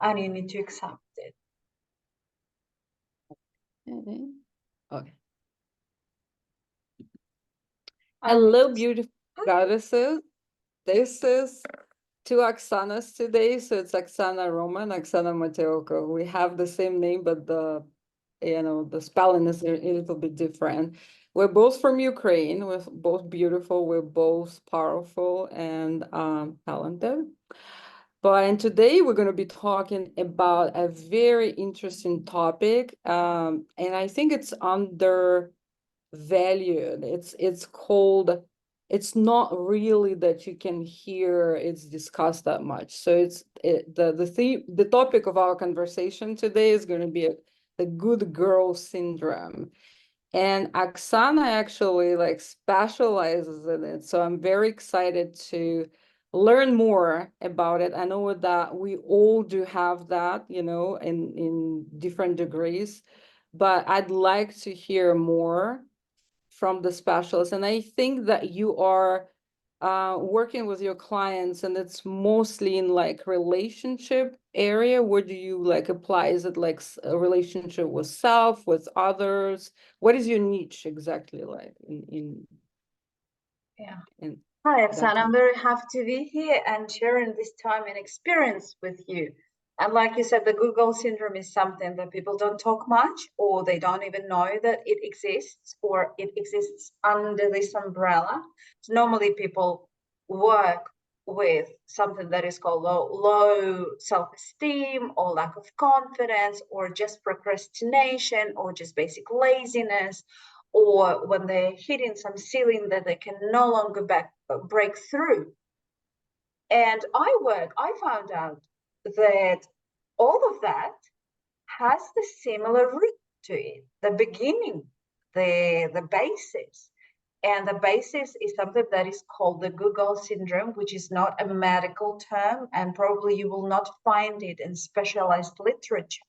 and you need to accept it. Okay. And Hello, beautiful goddesses. This is two Oxanas today. So it's Oxana Roman, Oxana Mattiocco. We have the same name, but the spelling is a little bit different. We're both from Ukraine. We're both beautiful. We're both powerful and talented. And today we're going to be talking about a very interesting topic. And I think it's undervalued. It's called, it's not really that you can hear it's discussed that much. So the topic of our conversation today is going to be the good girl syndrome. And Oksana actually like specializes in it. So I'm very excited to learn more about it. I know that we all do have that, in different degrees, but I'd like to hear more from the specialist. And I think that you are working with your clients, and it's mostly in like relationship area. Where do you like apply? Is it like a relationship with self, with others? What is your niche exactly like yeah. in Hi, that Oksana. I'm time? very happy to be here and sharing this time and experience with you. And like you said, the Google syndrome is something that people don't talk much, or they don't even know that it exists, or it exists under this umbrella. So normally people work with something that is called low self-esteem, or lack of confidence, or just procrastination, or just basic laziness, or when they're hitting some ceiling that they can no longer break through. And I found out that all of that has the similar root to it, the beginning, the basis. And the basis is something that is called the Google syndrome, which is not a medical term, and probably you will not find it in specialized literature.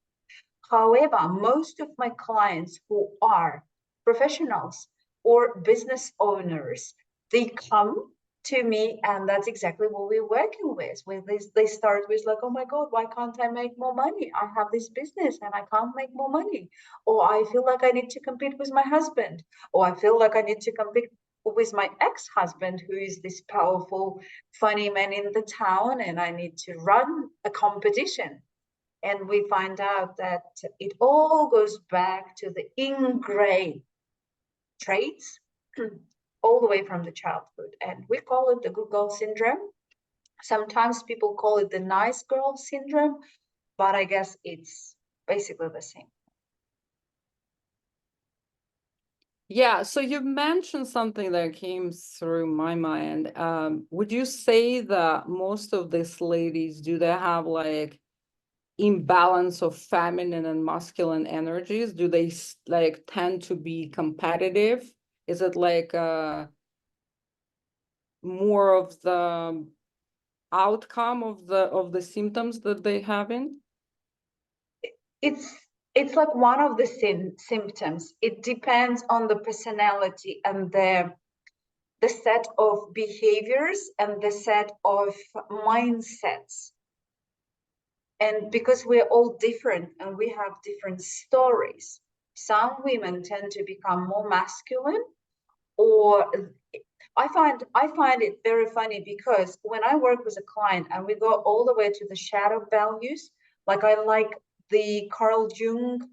However, most of my clients who are professionals or business owners, they come to me, and that's exactly what we're working with this. They start with like, oh my God, why can't I make more money? I have this business and I can't make more money. Or I feel like I need to compete with my husband. Or I feel like I need to compete with my ex-husband, who is this powerful, funny man in the town, and I need to run a competition. And we find out that it all goes back to the ingrained traits all the way from the childhood. And we call it the Google syndrome. Sometimes people call it the nice girl syndrome, but I guess it's basically the same. Yeah, so you mentioned something that came through my mind. Would you say that most of these ladies, do they have like imbalance of feminine and masculine energies? Do they like tend to be competitive? Is it like more of the outcome of the symptoms that they having? It's like one of the symptoms. It depends on the personality and the set of behaviors and the set of mindsets. And because we're all different and we have different stories, some women tend to become more masculine, or I find it very funny because when I work with a client and we go all the way to the shadow values, like I like the Carl Jung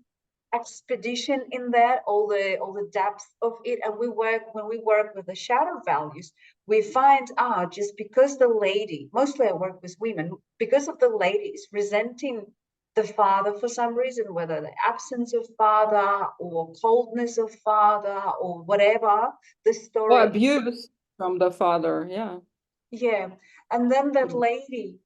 expedition in that, all the depth of it. And when we work with the shadow values, we find out just because the lady, mostly I work with women, because of the ladies resenting the father for some reason, whether the absence of father or coldness of father or whatever the Or story is. abuse from the father, yeah. Yeah. And then that lady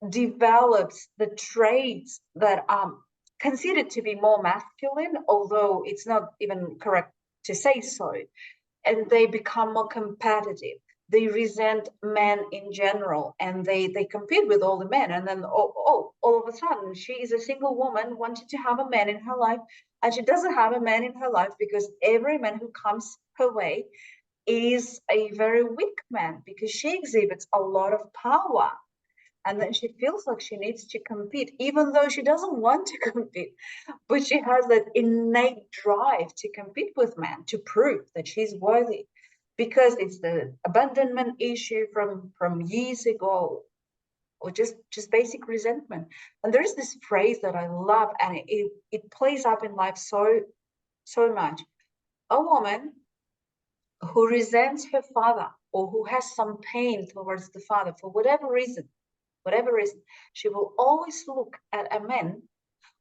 develops the traits that are considered to be more masculine, although it's not even correct to say so. And they become more competitive. They resent men in general, and they compete with all the men. And then, all of a sudden, she is a single woman wanting to have a man in her life, and she doesn't have a man in her life because every man who comes her way is a very weak man because she exhibits a lot of power. And then she feels like she needs to compete, even though she doesn't want to compete. But she has that innate drive to compete with men, to prove that she's worthy, because it's the abandonment issue from years ago, or just basic resentment. And there's this phrase that I love, and it plays up in life so much. A woman who resents her father, or who has some pain towards the father for whatever reason, she will always look at a man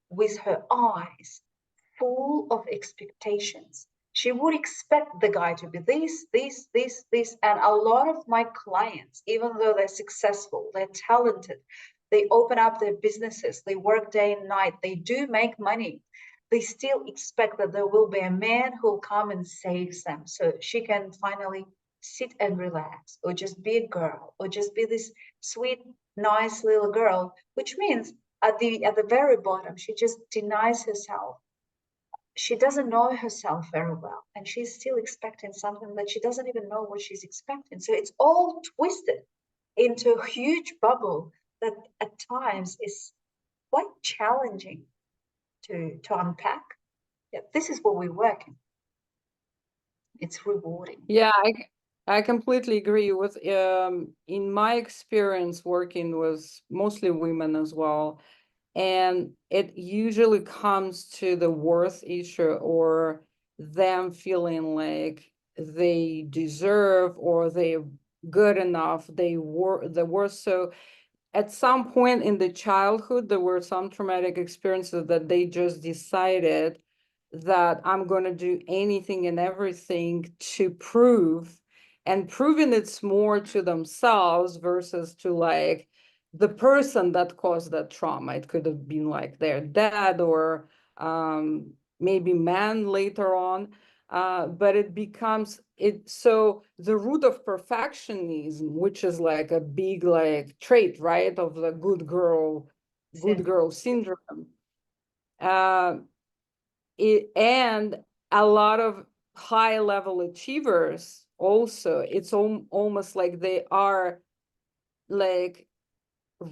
with her eyes full of expectations. She would expect the guy to be this. And a lot of my clients, even though they're successful, they're talented, they open up their businesses, they work day and night, they do make money, they still expect that there will be a man who'll come and saves them so she can finally sit and relax, or just be a girl, or just be this sweet, nice little girl, which means at the very bottom, she just denies herself. She doesn't know herself very well, and she's still expecting something that she doesn't even know what she's expecting. So it's all twisted into a huge bubble that at times is quite challenging to unpack. Yeah, this is what we work in. It's rewarding. Yeah, I completely agree with in my experience working with mostly women as well, and it usually comes to the worth issue, or them feeling like they deserve, or they're good enough, they were the worth. So at some point in the childhood, there were some traumatic experiences that they just decided that I'm going to do anything and everything to prove, and proving it's more to themselves versus to like the person that caused that trauma. It could have been like their dad, or maybe man later on. But it becomes it. So the root of perfectionism, which is like a big like trait, right, of the good girl syndrome. Uh, and a lot of high level achievers also, it's almost like they are like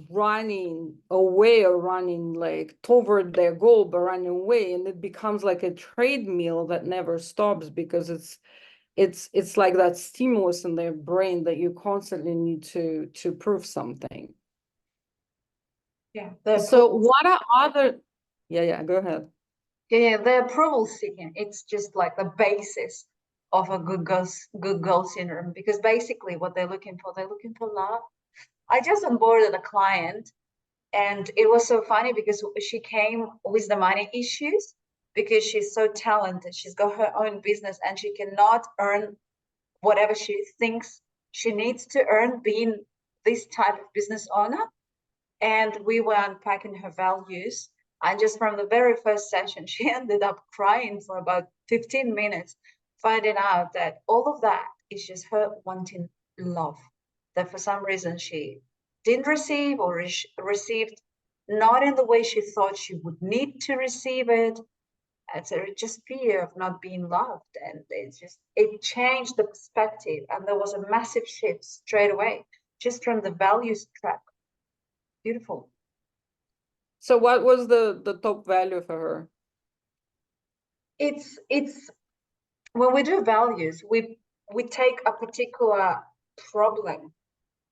running away, or running like toward their goal, but running away, and it becomes like a treadmill that never stops, because it's like that stimulus in their brain that you constantly need to prove something. Yeah. So what are other, yeah, go ahead. Yeah, the approval seeking, it's just like the basis of a good girl syndrome, because basically what they're looking for love. I just onboarded a client, and it was so funny because she came with the money issues, because she's so talented. She's got her own business, and she cannot earn whatever she thinks she needs to earn being this type of business owner. And we were unpacking her values. And just from the very first session, she ended up crying for about 15 minutes, finding out that all of that is just her wanting love, that for some reason she didn't receive, or received not in the way she thought she would need to receive it. And so just fear of not being loved. And it changed the perspective. And there was a massive shift straight away, just from the values track. Beautiful. So what was the top value for her? It's when we do values, we take a particular problem.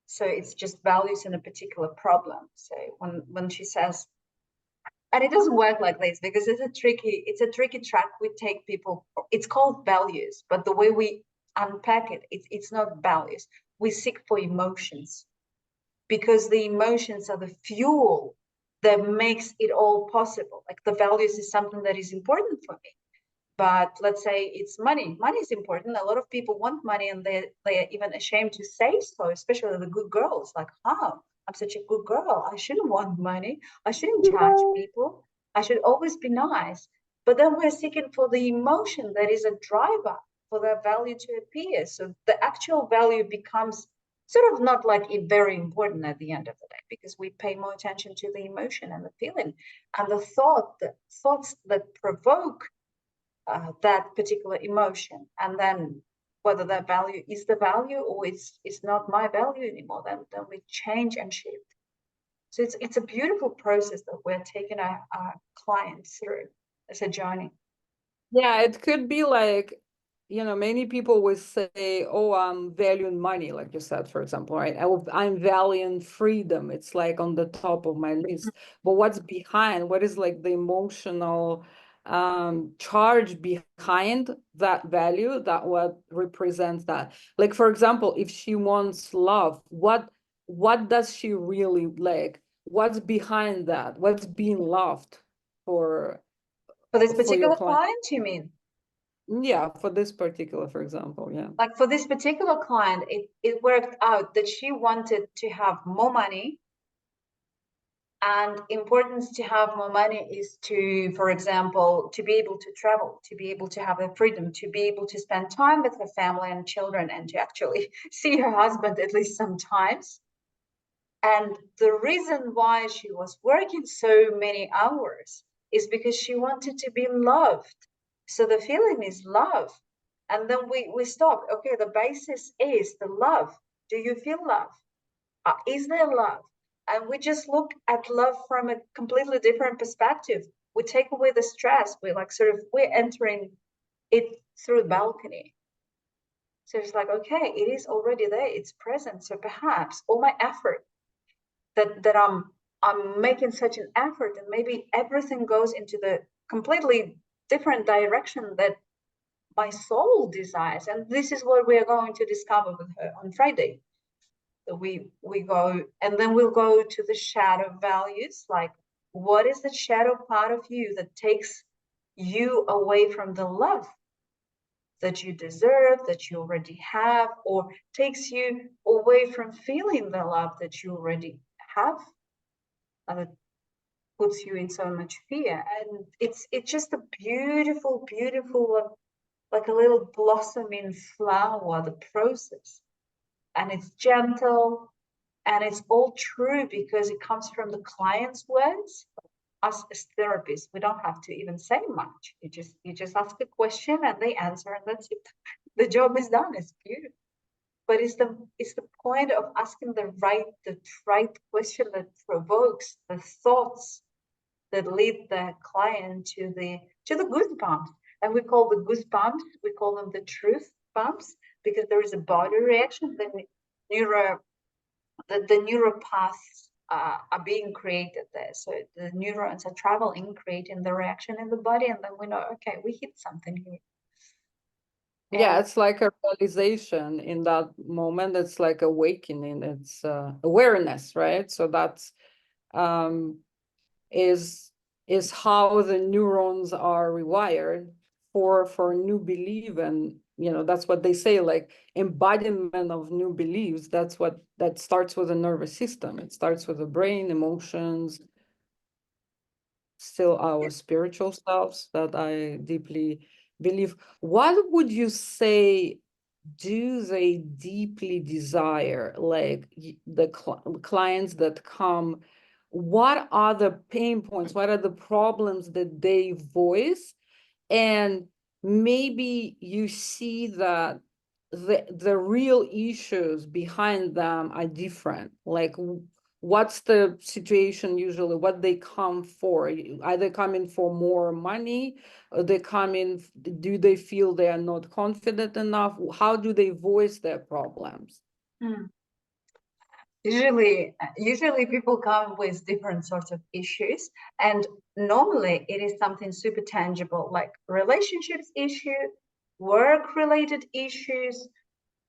So it's just values in a particular problem. So when she says, and it doesn't work like this, because it's a tricky track. We take people, it's called values, but the way we unpack it, it's not values. We seek for emotions, because the emotions are the fuel that makes it all possible. Like the values is something that is important for me. But let's say it's money. Money is important. A lot of people want money, and they're even ashamed to say so, especially the good girls. Like, oh, I'm such a good girl. I shouldn't want money. I shouldn't charge people. I should always be nice. But then we're seeking for the emotion that is a driver for that value to appear. So the actual value becomes sort of not like very important at the end of the day, because we pay more attention to the emotion and the feeling and the thoughts that provoke that particular emotion. And then whether that value is the value, or it's not my value anymore, then we change and shift. So it's a beautiful process that we're taking our clients through as a journey. Yeah, it could be like, many people would say, oh, I'm valuing money, like you said, for example, right? I'm valuing freedom. It's like on the top of my list. But what's behind? What is like the emotional charge behind that value, that what represents that? Like, for example, if she wants love, what does she really like? What's behind that? What's being loved for For this your particular client? client, you mean? Yeah, for this particular, for example, yeah. Like for this particular client, it worked out that she wanted to have more money. And importance to have more money is to, for example, to be able to travel, to be able to have the freedom, to be able to spend time with her family and children, and to actually see her husband at least sometimes. And the reason why she was working so many hours is because she wanted to be loved. So the feeling is love. And then we stop. Okay, the basis is the love. Do you feel love? Is there love? And we just look at love from a completely different perspective. We take away the stress. We're entering it through the balcony. So it's like, okay, it is already there. It's present. So perhaps all my effort that I'm making such an effort, and maybe everything goes into the completely different direction that my soul desires. And this is what we're going to discover with her on Friday. So we go, and then we'll go to the shadow values, like what is the shadow part of you that takes you away from the love that you deserve, that you already have, or takes you away from feeling the love that you already have, and it puts you in so much fear. And it's just a beautiful, beautiful, like a little blossoming flower, the process. And it's gentle, and it's all true because it comes from the client's words. Us as therapists, we don't have to even say much. You just ask a question and they answer, and that's it. The job is done. It's beautiful. But it's the point of asking the right question that provokes the thoughts that lead the client to the goosebumps. And we call the goosebumps, we call them the truth bumps, because there is a body reaction. Neuro the neural paths are being created there. So the neurons are traveling, creating the reaction in the body, and then we know, okay, we hit something here. Yeah, And it's like a realization in that moment. It's like awakening. It's awareness, right? So that's um is how the neurons are rewired for new belief. And that's what they say, like embodiment of new beliefs. That starts with the nervous system. It starts with the brain, emotions, still our spiritual selves that I deeply believe. What would you say do they deeply desire? Like the clients that come, what are the pain points? What are the problems that they voice? And maybe you see that the real issues behind them are different. Like what's the situation usually, what they come for? Are they coming for more money? Or they come in, do they feel they are not confident enough? How do they voice their problems? usually people come with different sorts of issues, and normally it is something super tangible, like relationships issue, work related issues,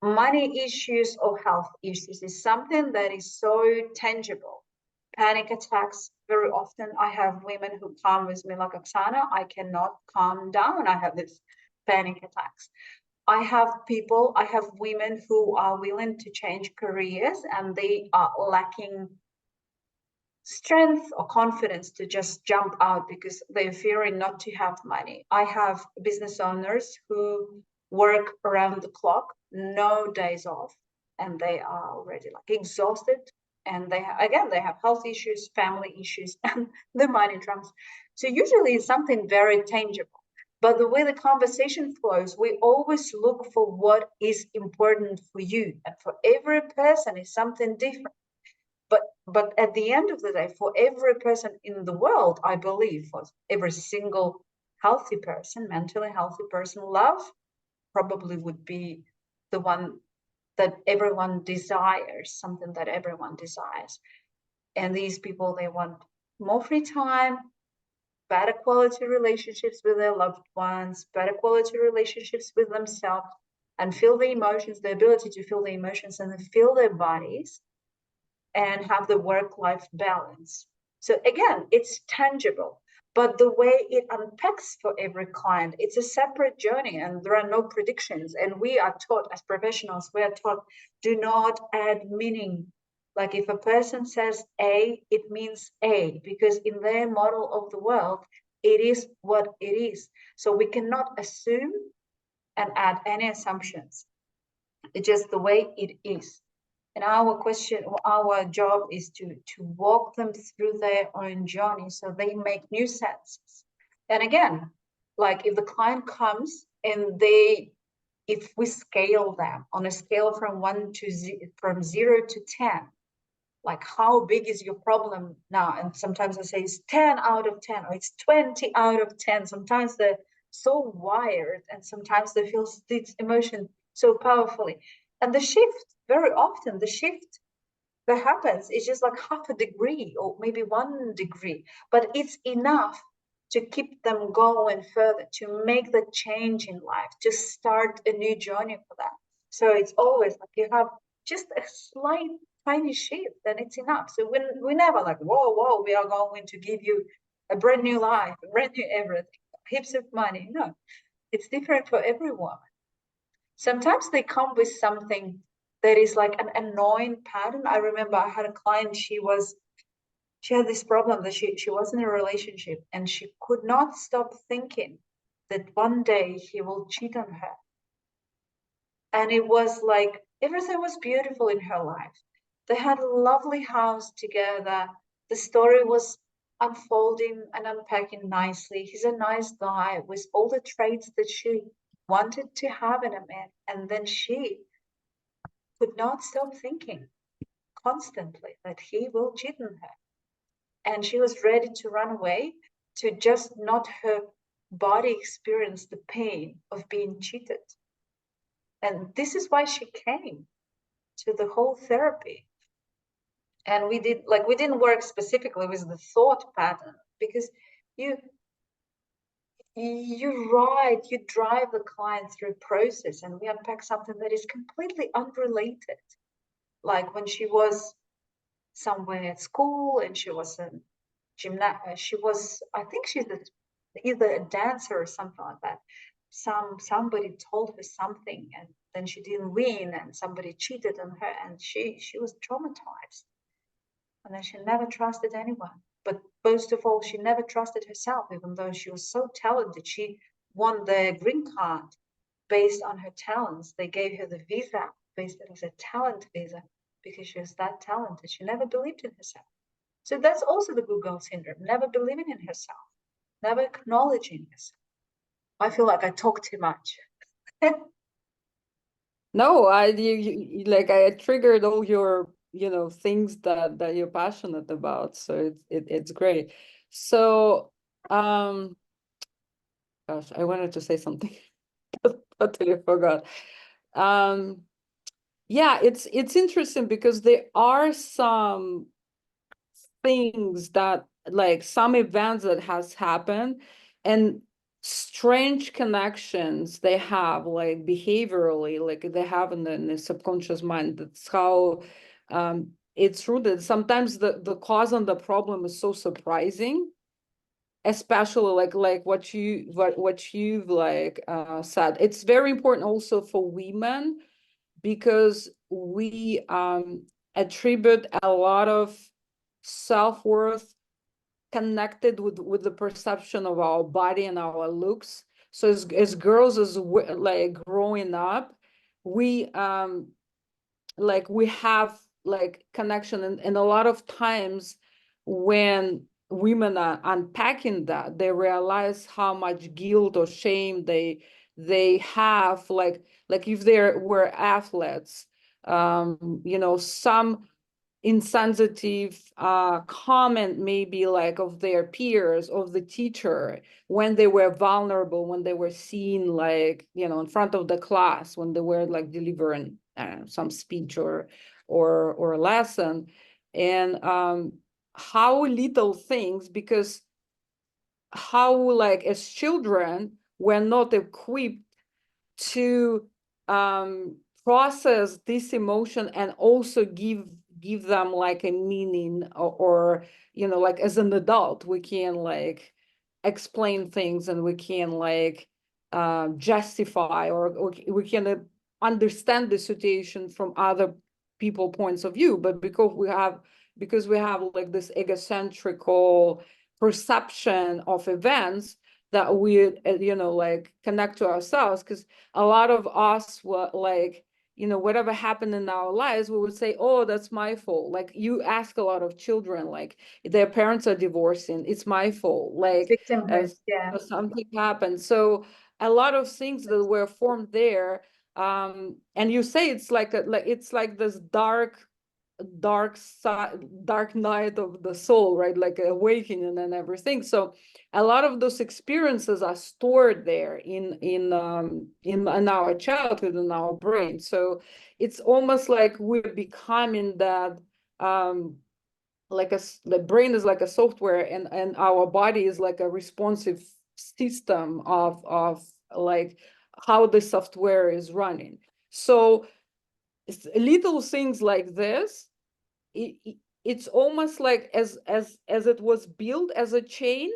money issues, or health issues. Is something that is so tangible. Panic attacks, very often I have women who come with me like, Oksana, I cannot calm down, I have this panic attacks. I have women who are willing to change careers, and they are lacking strength or confidence to just jump out because they're fearing not to have money. I have business owners who work around the clock, no days off, and they are already like exhausted. And they have health issues, family issues, and the money trumps. So usually it's something very tangible. But the way the conversation flows, we always look for what is important for you. And for every person is something different. But at the end of the day, for every person in the world, I believe, for every single healthy person, mentally healthy person, love probably would be the one that everyone desires, something that everyone desires. And these people, they want more free time, better quality relationships with their loved ones, better quality relationships with themselves, and feel the emotions, the ability to feel the emotions and feel their bodies, and have the work-life balance. So again, it's tangible, but the way it unpacks for every client, it's a separate journey, and there are no predictions. And we are taught as professionals, we are taught, do not add meaning. Like if a person says A, it means A, because in their model of the world, it is what it is. So we cannot assume and add any assumptions. It's just the way it is. And our job is to walk them through their own journey so they make new senses. And again, like if the client comes and if we scale them on a scale from 0 to 10, like how big is your problem now? And sometimes I say it's 10 out of 10 or it's 20 out of 10. Sometimes they're so wired and sometimes they feel this emotion so powerfully. And the shift, very often the shift that happens is just like half a degree or maybe 1 degree, but it's enough to keep them going further, to make the change in life, to start a new journey for them. So it's always like you have just a slight tiny shift, and it's enough. So we never like, whoa, we are going to give you a brand new life, a brand new everything, heaps of money. No, it's different for everyone. Sometimes they come with something that is like an annoying pattern. I remember I had a client, she had this problem that she was in a relationship and she could not stop thinking that one day he will cheat on her. And it was like everything was beautiful in her life. They had a lovely house together. The story was unfolding and unpacking nicely. He's a nice guy with all the traits that she wanted to have in a man. And then she could not stop thinking constantly that he will cheat on her. And she was ready to run away to just not her body experience the pain of being cheated. And this is why she came to the whole therapy. And we didn't work specifically with the thought pattern because you drive the client through a process, and we unpack something that is completely unrelated. Like when she was somewhere at school and she was in she was, I think she's either a dancer or something like that. Somebody told her something and then she didn't win and somebody cheated on her and she was traumatized. And then she never trusted anyone. But most of all, she never trusted herself, even though she was so talented. She won the green card based on her talents. They gave her the visa based on a talent visa because she was that talented. She never believed in herself. So that's also the good girl syndrome, never believing in herself, never acknowledging herself. I feel like I talk too much. No, like I triggered all your, things that you're passionate about. So it's great. So, gosh, I wanted to say something, but totally forgot. Yeah, it's interesting because there are some things that, like some events that has happened and strange connections they have, like behaviorally, like they have in the subconscious mind. That's how it's rooted. Sometimes the cause and the problem is so surprising, especially like what you've like said. It's very important also for women because we attribute a lot of self-worth connected with the perception of our body and our looks. So as girls, like growing up, we like we have like connection, and a lot of times when women are unpacking that, they realize how much guilt or shame they have, like if they were athletes, some insensitive comment, maybe like of their peers, of the teacher, when they were vulnerable, when they were seen, like, you know, in front of the class, when they were like delivering some speech or a lesson. And how little things, because how, like, as children, we're not equipped to process this emotion and also give them like a meaning, or you know, like as an adult we can like explain things, and we can like justify, or we can understand the situation from other people points of view. But because we have like this egocentrical perception of events, that we you know, like connect to ourselves, because a lot of us were like, you know, whatever happened in our lives, we would say, oh, that's my fault. Like, you ask a lot of children, like, their parents are divorcing, it's my fault, like, Victimhood, as yeah. something happened. So a lot of things that were formed there, and you say it's like it's like this dark side, dark night of the soul, right? Like awakening and everything. So a lot of those experiences are stored there in our childhood, in our brain. So it's almost like we're becoming that, like the brain is like a software, and our body is like a responsive system of like how the software is running. So little things like this, it's almost like as it was built as a chain,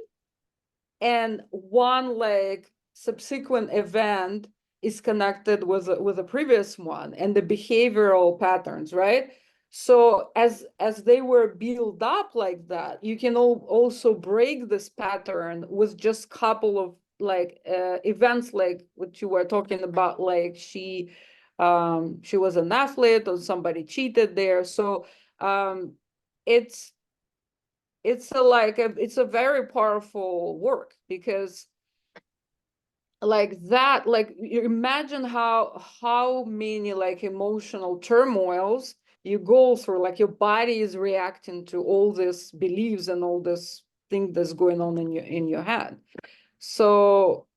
and one like subsequent event is connected with a previous one, and the behavioral patterns, right? So as they were built up like that, you can also break this pattern with just couple of like events, like what you were talking about, like she was an athlete or somebody cheated there. So it's it's a very powerful work, because like that, like you imagine how many like emotional turmoils you go through, like your body is reacting to all these beliefs and all this thing that's going on in your head. So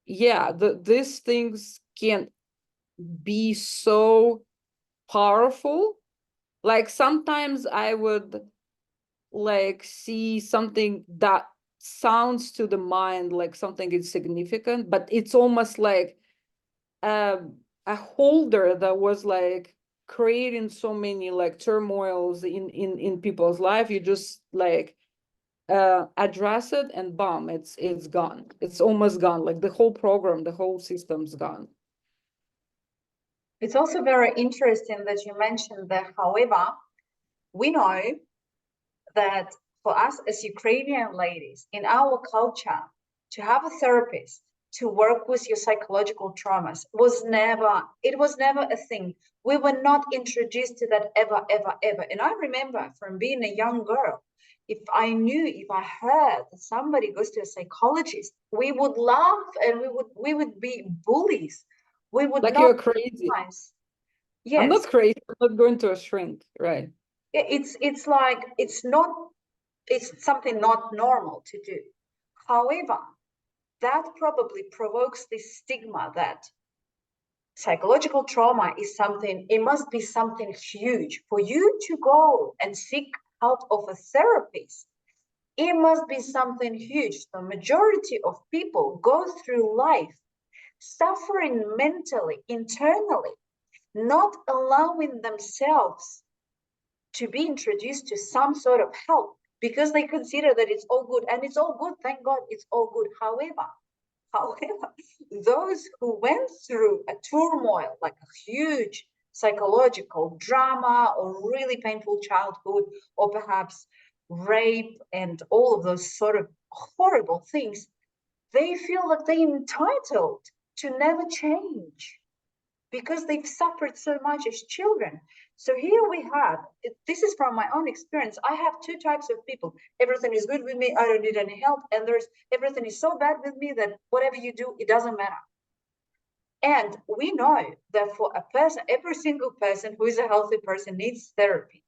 yeah, these things can be so powerful. Like sometimes I would like see something that sounds to the mind like something insignificant, but it's almost like a holder that was like creating so many like turmoils in people's life. You just like address it, and boom, it's gone. It's almost gone. Like the whole program, the whole system's gone. It's also very interesting that you mentioned that, however, we know that for us as Ukrainian ladies in our culture, to have a therapist to work with your psychological traumas was never a thing. We were not introduced to that ever, ever, ever. And I remember from being a young girl, if I heard that somebody goes to a psychologist, we would laugh and we would be bullies. We would Like not you're crazy. recognize. I'm Yes, not crazy. I'm not going to a shrink, right? it's like it's something not normal to do. However, that probably provokes this stigma that psychological trauma is something, it must be something huge for you to go and seek help of a therapist. It must be something huge. The majority of people go through life suffering mentally, internally, not allowing themselves to be introduced to some sort of help because they consider that it's all good, and it's all good, thank God, it's all good. However, those who went through a turmoil, like a huge psychological drama or really painful childhood, or perhaps rape and all of those sort of horrible things, they feel like they're entitled to never change because they've suffered so much as children. So here we have, this is from my own experience. I have two types of people. Everything is good with me, I don't need any help. And there's everything is so bad with me that whatever you do, it doesn't matter. And we know that for a person, every single person who is a healthy person needs therapy.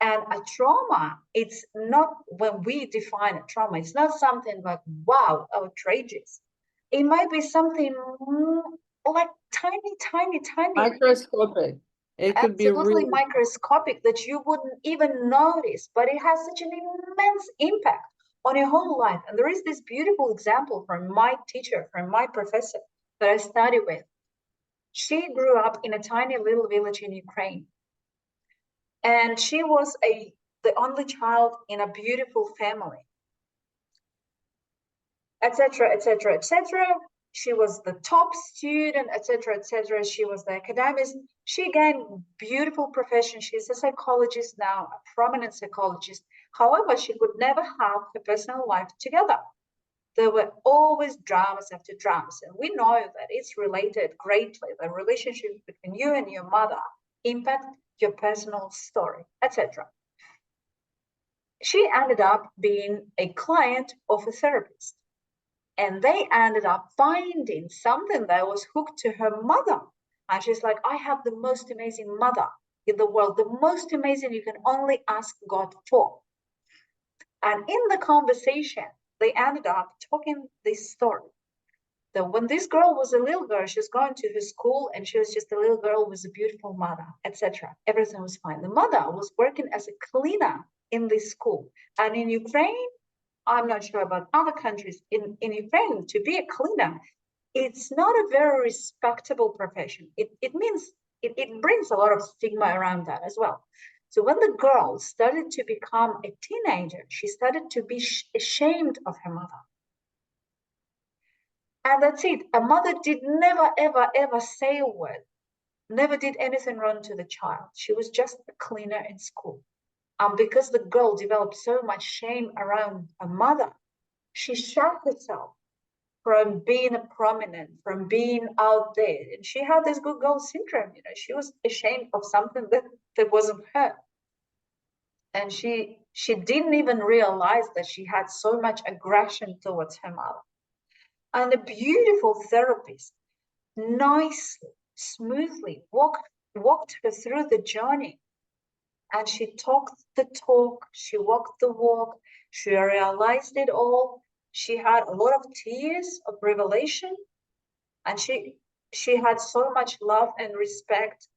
And a trauma, it's not, when we define a trauma, it's not something like, wow, outrageous. It might be something like tiny, tiny, tiny, Microscopic. It could be absolutely really. microscopic that you wouldn't even notice, but it has such an immense impact on your whole life. And there is this beautiful example from my teacher, from my professor that I studied with. She grew up in a tiny little village in Ukraine, and she was the only child in a beautiful family, etc., etc., etc. She was the top student, etc., etc. She was the academist. She gained beautiful profession. She's a psychologist now, a prominent psychologist. However, she could never have her personal life together. There were always dramas after dramas, and we know that it's related greatly. The relationship between you and your mother impact your personal story, etc. She ended up being a client of a therapist, and they ended up finding something that was hooked to her mother. And she's like, I have the most amazing mother in the world, the most amazing you can only ask God for. And in the conversation, they ended up talking this story that when this girl was a little girl, she was going to her school and she was just a little girl with a beautiful mother, etc. Everything was fine. The mother was working as a cleaner in this school. And in Ukraine, I'm not sure about other countries, in Ukraine, to be a cleaner, it's not a very respectable profession. It means it brings a lot of stigma around that as well. So when the girl started to become a teenager, she started to be ashamed of her mother. And that's it. A mother did never, ever, ever say a word, never did anything wrong to the child. She was just a cleaner in school. Because the girl developed so much shame around her mother, she shut herself from being a prominent, from being out there. And she had this good girl syndrome, she was ashamed of something that wasn't her. And she didn't even realize that she had so much aggression towards her mother. And a beautiful therapist nicely, smoothly walked her through the journey. And she talked the talk, she walked the walk, she realized it all. She had a lot of tears of revelation, and she had so much love and respect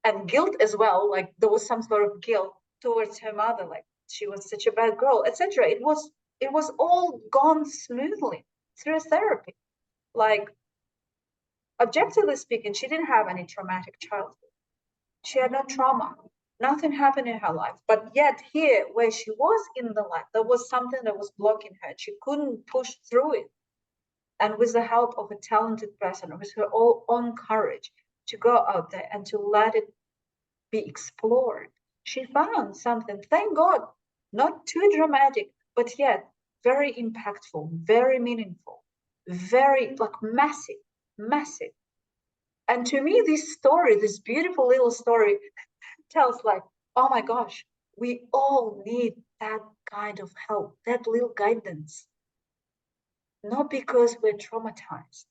and guilt as well. Like there was some sort of guilt towards her mother, like she was such a bad girl, etc. It was all gone smoothly through therapy. Like objectively speaking, she didn't have any traumatic childhood. She had no trauma. Nothing happened in her life. But yet here, where she was in the life, there was something that was blocking her. She couldn't push through it. And with the help of a talented person, with her own courage to go out there and to let it be explored, she found something, thank God, not too dramatic, but yet very impactful, very meaningful, very like massive, massive. And to me, this story, this beautiful little story, tells like, oh my gosh, we all need that kind of help, that little guidance. Not because we're traumatized,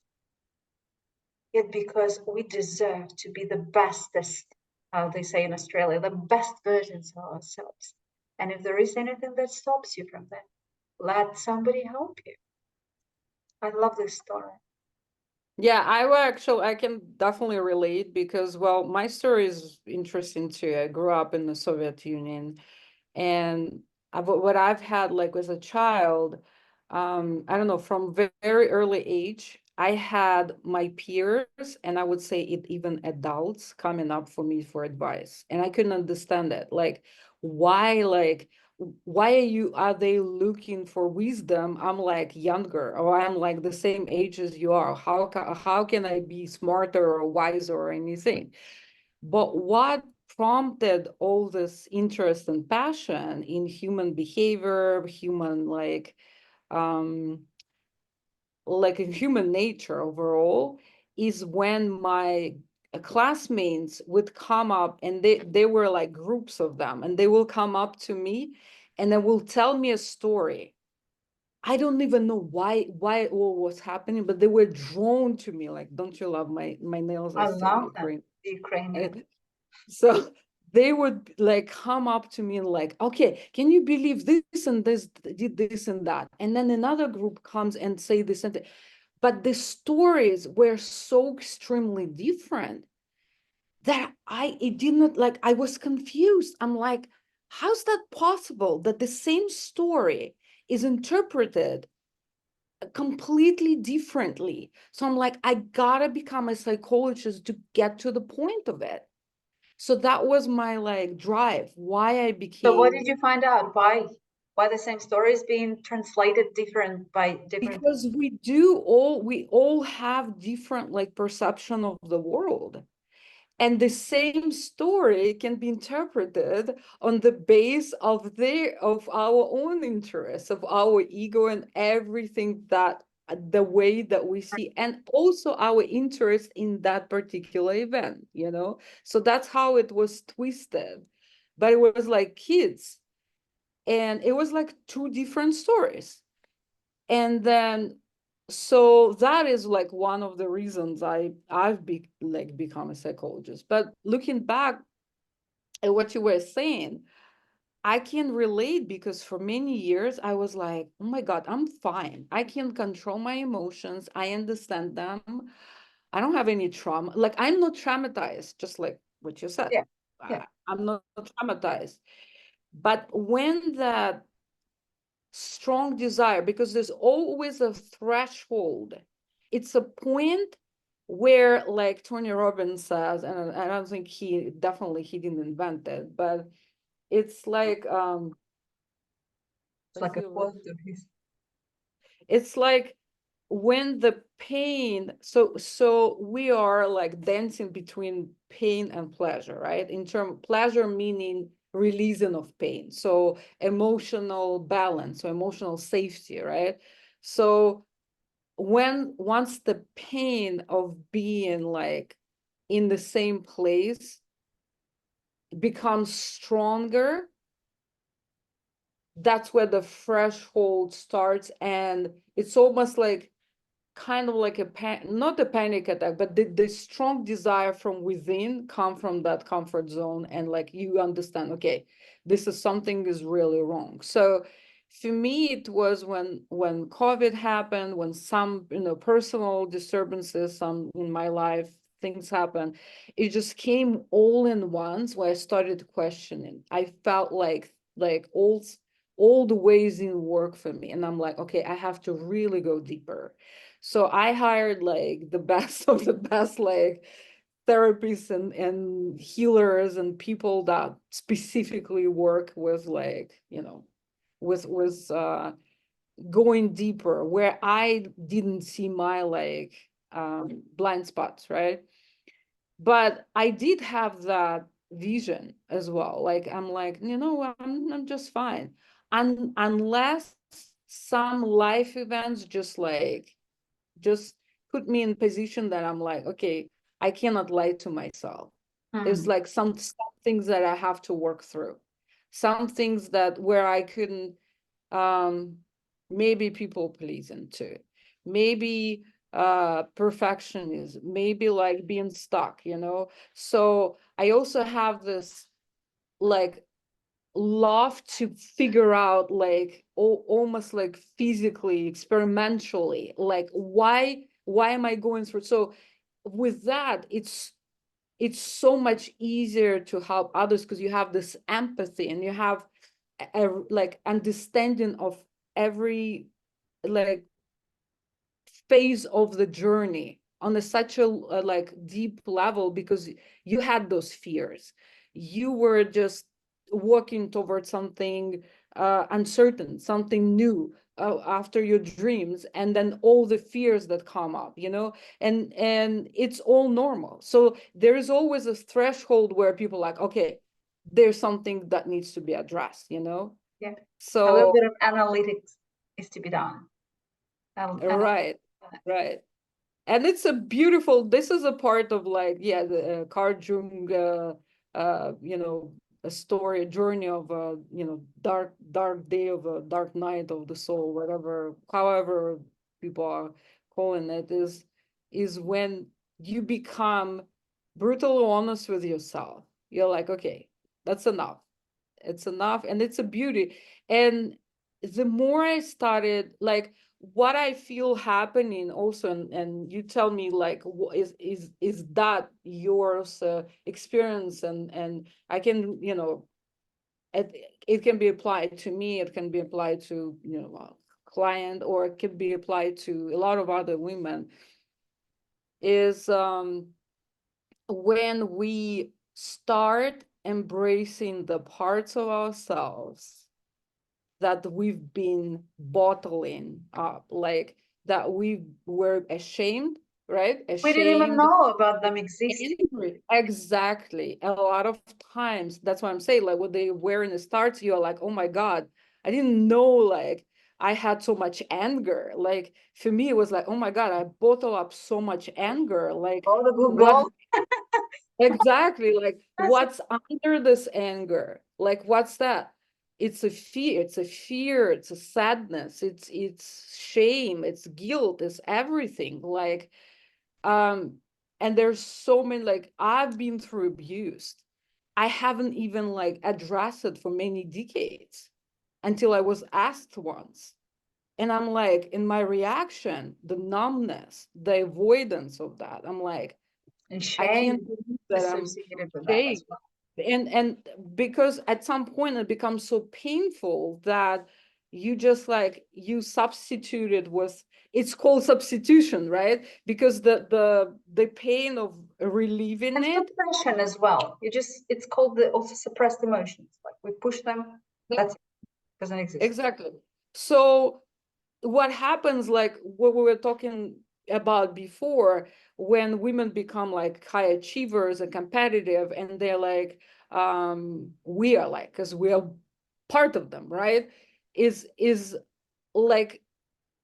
yet because we deserve to be the bestest, how they say in Australia, the best versions of ourselves. And if there is anything that stops you from that, let somebody help you. I love this story. Yeah, I can definitely relate because, well, my story is interesting too. I grew up in the Soviet Union, and what I've had like as a child, I don't know, from very early age, I had my peers, and I would say it even adults coming up for me for advice, and I couldn't understand it. Like, why, are they looking for wisdom? I'm like younger, or I'm like the same age as you are. How can I be smarter or wiser or anything? But what prompted all this interest and passion in human behavior, human in human nature overall, is when my classmates would come up, and they were like groups of them, and they will come up to me and they will tell me a story. I don't even know why it all was happening, but they were drawn to me. Like, don't you love my nails I are still love them, Ukraine? the Ukrainian. And so they would like come up to me and like, okay, can you believe this and this did this and that? And then another group comes and say this and that. But the stories were so extremely different that it did not, like, I was confused. I'm like, how's that possible that the same story is interpreted completely differently? So I'm like, I gotta become a psychologist to get to the point of it. So that was my like drive, why I So what became, did you find out? Why the same story is being translated different by different people? because we all have different like perception of the world. And the same story can be interpreted on the base of our own interests, of our ego and everything that the way that we see, and also our interest in that particular event, you know? So that's how it was twisted. But it was like kids, and it was like two different stories. And then so that is like one of the reasons I've become a psychologist. But looking back at what you were saying, I can relate, because for many years I was like, oh my God, I'm fine, I can control my emotions, I understand them, I don't have any trauma, like I'm not traumatized, just like what you said. Yeah, yeah. I'm not traumatized. But when that strong desire, because there's always a threshold. It's a point where, like Tony Robbins says, and I don't think he didn't invent it, but it's like It's like a quote of his. it's like when the pain, so we are like dancing between pain and pleasure, right? In term, pleasure meaning releasing of pain, so emotional balance, so emotional safety, right? So once the pain of being like in the same place becomes stronger, that's where the threshold starts, and it's almost like kind of like not a panic attack, but the strong desire from within come from that comfort zone, and like you understand, okay, this is something is really wrong. So for me, it was when COVID happened, when some, you know, personal disturbances, some in my life, things happened. It just came all in once, where I started questioning. I felt like all the ways didn't work for me, and I'm like, okay, I have to really go deeper. So I hired like the best of the best, like therapists and healers and people that specifically work with, like, you know, with going deeper where I didn't see my like blind spots, right? But I did have that vision as well. Like I'm like, you know, I'm just fine. And unless some life events just put me in position that I'm like, okay, I cannot lie to myself. There's Hmm. like some things that I have to work through. Some things that where I couldn't, um, maybe people pleasing too. Maybe perfectionism, maybe like being stuck, you know. So I also have this like love to figure out like almost like physically, experimentally, like why am I going through. So with that, it's so much easier to help others, because you have this empathy and you have like understanding of every like phase of the journey on such a like deep level, because you had those fears, you were just walking towards something uncertain, something new, after your dreams, and then all the fears that come up, you know, and it's all normal. So there is always a threshold where people like, okay, there's something that needs to be addressed, you know. Yeah. A little So bit of analytics is to be done. right, right. And it's a beautiful, this is a part of like, yeah, the Carl Jung, you know, a story, a journey of a, you know, dark day of a dark night of the soul, whatever, however people are calling it, is when you become brutally honest with yourself. You're like, okay, That's enough. It's enough, and it's a beauty. And the more I started, like, what I feel happening also, and you tell me, like, is that yours experience? And I can, it can be applied to me, it can be applied to, a client, or it can be applied to a lot of other women, is when we start embracing the parts of ourselves that we've been bottling up, like that we were ashamed, right? We didn't even Ashamed, know about them existing. angry. Exactly. A lot of times, that's what I'm saying. Like when they wearing the starts, you're like, oh my God, I didn't know, like, I had so much anger. Like for me, it was like, oh my God, I bottle up so much anger. Like Oh, the good what girl. exactly, like That's what's under this anger? Like what's that? It's a fear, it's a sadness, it's shame, it's guilt, it's everything. Like and there's so many, like I've been through abuse. I haven't even like addressed it for many decades until I was asked once. And I'm like, in my reaction, the numbness, the avoidance of that, I'm like, and I can't shame believe that I'm associated with that as ashamed. well. And because at some point it becomes so painful that you just like you substituted with, it's called substitution, right? Because the pain of relieving And it. suppression as well. It's called the also suppressed emotions. Like we push them, that's it. Doesn't exist. Exactly. So what happens, like what we were talking about before, when women become like high achievers and competitive, and they're like, we are like, because we are part of them, right? Is like,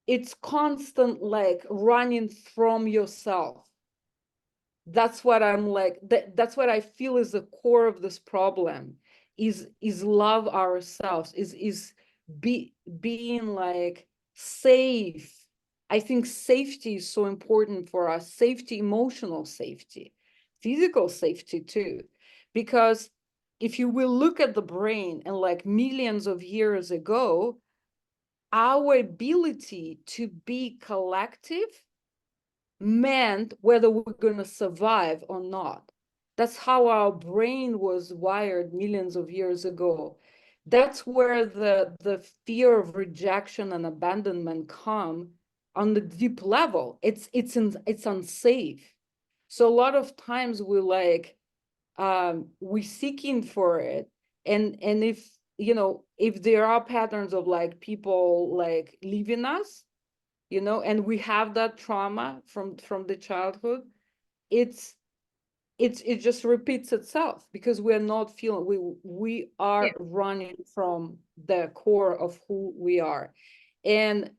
it's constant like running from yourself. That's what I'm like, that's what I feel is the core of this problem, is love ourselves, is being like safe. I think safety is so important for us, safety, emotional safety, physical safety too, because if you will look at the brain, and like millions of years ago, our ability to be collective meant whether we're going to survive or not. That's how our brain was wired millions of years ago. That's where the fear of rejection and abandonment come on the deep level. It's unsafe. So a lot of times we like we seeking for it, and if if there are patterns of like people like leaving us, and we have that trauma from the childhood, it's it just repeats itself because we're not feeling, we Yeah. are running from the core of who we are. And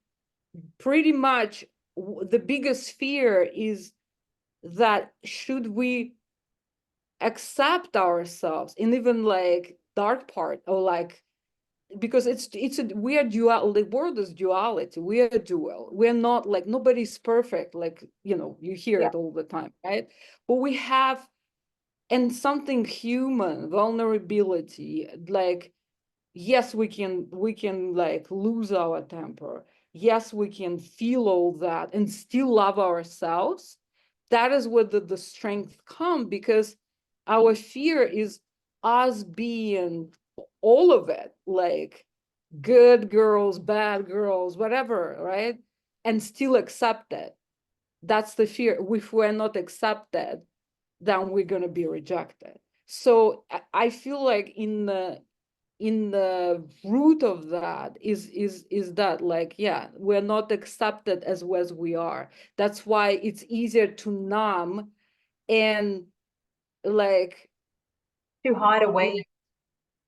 pretty much the biggest fear is that should we accept ourselves in even like dark part, or like, because we are dual, the word is duality, we are dual, we're not like, nobody's perfect, like you hear Yeah. it all the time, right? But we have, and something human, vulnerability, like yes, we can like lose our temper, yes, we can feel all that and still love ourselves. That is where the strength come, because our fear is us being all of it, like good girls, bad girls, whatever, right? And still accept it. That's the fear. If we're not accepted, then we're going to be rejected. So I feel like in the root of that is that, like, yeah, we're not accepted as well as we are. That's why it's easier to numb and like To hide away.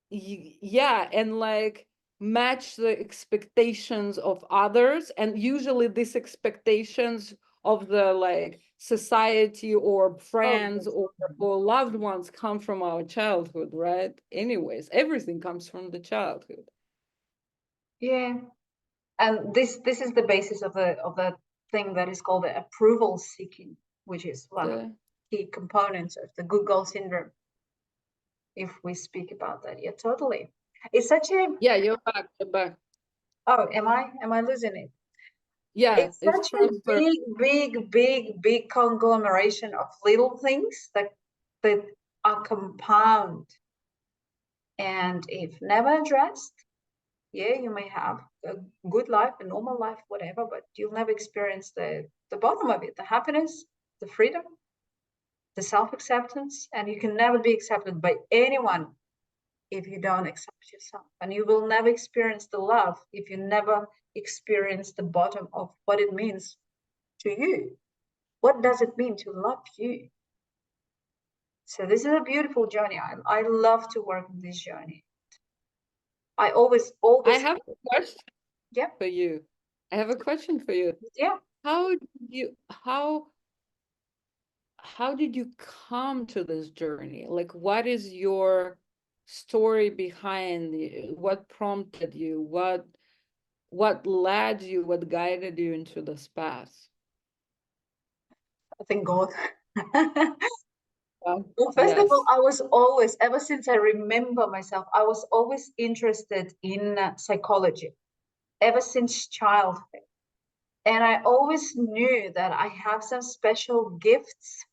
yeah, and like match the expectations of others, and usually these expectations of the like society or Oh, friends yes. or loved ones come from our childhood, right? Anyways, everything comes from the childhood. Yeah. And this is the basis of the thing that is called the approval seeking, which is one of Yeah. the key components of the Google syndrome. if we speak about that. Yeah, totally. It's such a, Yeah, you're back. You're back. oh, am I losing it? Yeah, It's it's such a transfer. big conglomeration of little things that are compound. And if never addressed, yeah, you may have a good life, a normal life, whatever, but you'll never experience the bottom of it, the happiness, the freedom, the self-acceptance, and you can never be accepted by anyone if you don't accept yourself. And you will never experience the love if you never experience the bottom of what it means to you. What does it mean to love you? So this is a beautiful journey. I love to work on this journey. I always, I always, have a question yeah, for you. I have a question for you. yeah. How did you how did you come to this journey? Like, what is your story behind what prompted you? What led you? What guided you into this path? I thank God. Well, Well, first of all, yes. I was always, ever since I remember myself, I was always interested in psychology, ever since childhood. And I always knew that I have some special gifts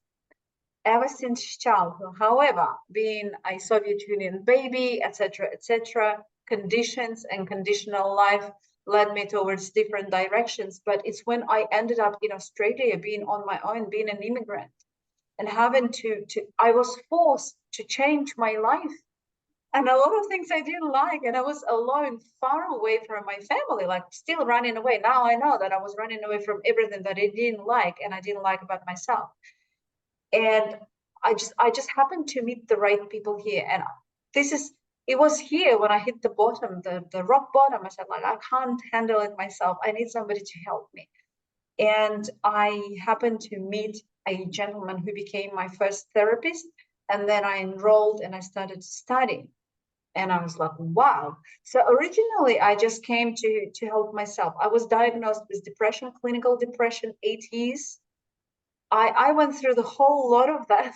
ever since childhood. However, being a Soviet Union baby, etc., conditions and conditional life led me towards different directions. But it's when I ended up in Australia, being on my own, being an immigrant, and having to I was forced to change my life. And a lot of things I didn't like, and I was alone, far away from my family, like still running away. Now I know that I was running away from everything that I didn't like and I didn't like about myself. And I just happened to meet the right people here. And this is it was here when I hit the bottom, the rock bottom. I said, like, I can't handle it myself. I need somebody to help me. And I happened to meet a gentleman who became my first therapist. And then I enrolled and I started to study. And I was like, wow. So originally I just came to help myself. I was diagnosed with depression, clinical depression, 8 years. I went through the whole lot of that.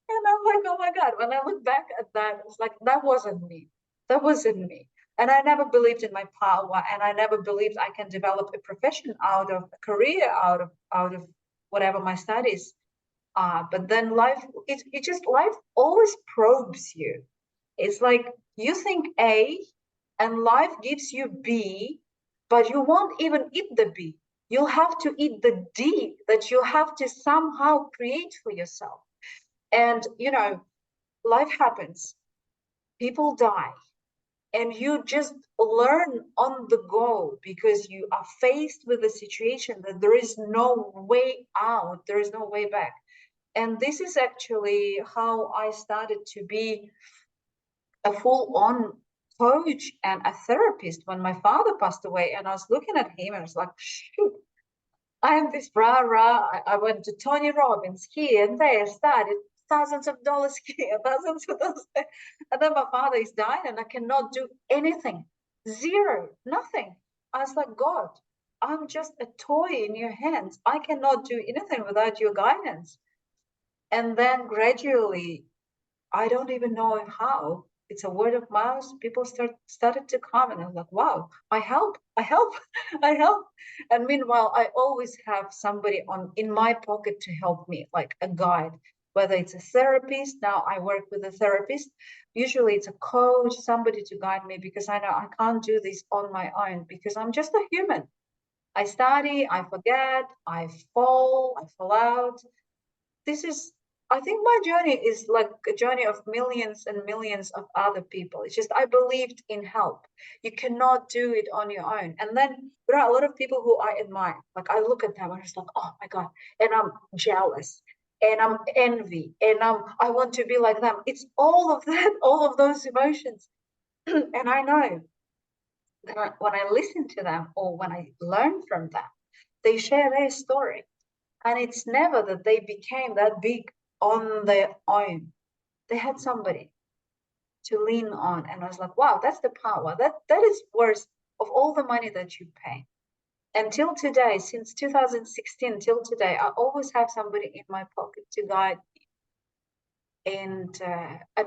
And I'm like, oh my God, when I look back at that, it's like, that wasn't me. That wasn't me. And I never believed in my power. And I never believed I can develop a profession out of a career, out of whatever my studies are. But then life, it just, life always probes you. It's like you think A and life gives you B, but you won't even eat the B. You'll have to eat the D that you have to somehow create for yourself. And, life happens, people die, and you just learn on the go because you are faced with a situation that there is no way out, there is no way back. And this is actually how I started to be a full-on coach and a therapist when my father passed away. And I was looking at him and I was like, shoot, I am this rah rah. I went to Tony Robbins here and there, started thousands of dollars here, thousands of dollars there. And then my father is dying and I cannot do anything. Zero, nothing. I was like, God, I'm just a toy in your hands. I cannot do anything without your guidance. And then gradually, I don't even know how. It's a word of mouth. People started to come, and I'm like, wow, I help, I help. And meanwhile, I always have somebody on in my pocket to help me, like a guide. Whether it's a therapist, now I work with a therapist. Usually, it's a coach, somebody to guide me because I know I can't do this on my own because I'm just a human. I study, I forget, I fall out. This is I think my journey is like a journey of millions and millions of other people. It's just I believed in help. You cannot do it on your own. And then there are a lot of people who I admire. Like I look at them and it's like, oh my God. And I'm jealous and I'm envy and I want to be like them. It's all of that, all of those emotions. And I know that when I listen to them or when I learn from them, they share their story. And it's never that they became that big on their own. They had somebody to lean on. And I was like, wow, that's the power. That is worth of all the money that you pay. Until today, since 2016 till today, I always have somebody in my pocket to guide me. And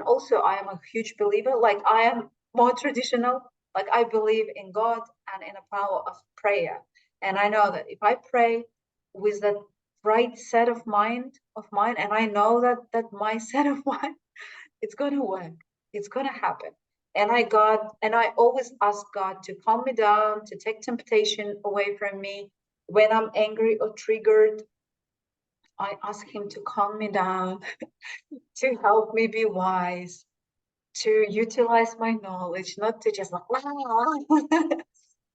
also I am a huge believer, like I am more traditional, like I believe in God and in the power of prayer. And I know that if I pray with that right set of mind, and I know that my set of mind, it's going to work, it's going to happen. And I always ask God to calm me down, to take temptation away from me. When I'm angry or triggered, I ask him to calm me down, to help me be wise, to utilize my knowledge, not to just like,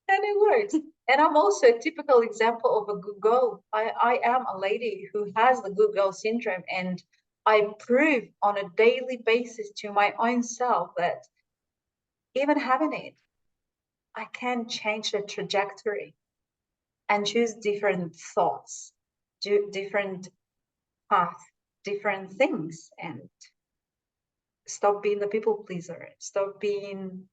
and it works. And I'm also a typical example of a good girl. I am a lady who has the good girl syndrome, and I prove on a daily basis to my own self that even having it, I can change the trajectory and choose different thoughts, do different path, different things, and stop being the people pleaser, stop being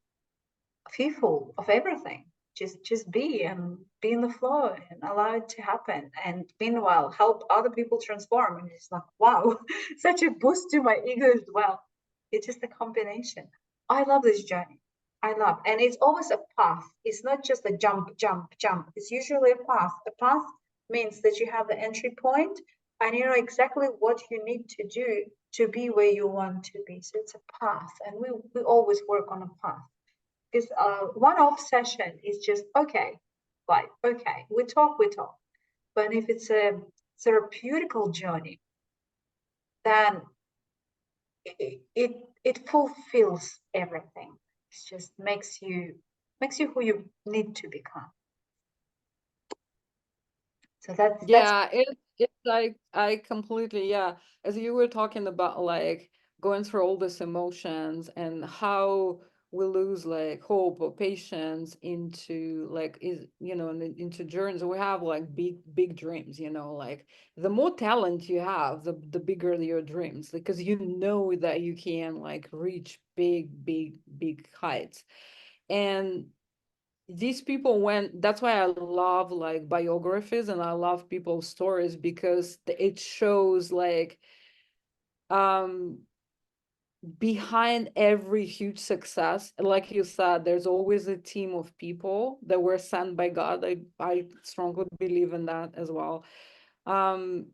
fearful of everything. Just be and be in the flow and allow it to happen. And meanwhile, help other people transform. And it's like, wow, such a boost to my ego as well. It's just a combination. I love this journey. I love, and it's always a path. It's not just a jump, jump, jump. It's usually a path. A path means that you have the entry point and you know exactly what you need to do to be where you want to be. So it's a path, and we always work on a path. Because one-off session is just okay, like okay, we talk. But if it's a therapeutical journey, then it fulfills everything. It just makes you who you need to become. So that's Yeah, it's like I completely, yeah. As you were talking about like going through all these emotions and how we lose like hope or patience into like is into journeys. We have like big dreams, like the more talent you have, the bigger your dreams, because you know that you can like reach big heights. And these people went, that's why I love like biographies and I love people's stories, because it shows like um behind every huge success, like you said, there's always a team of people that were sent by God. I strongly believe in that as well. um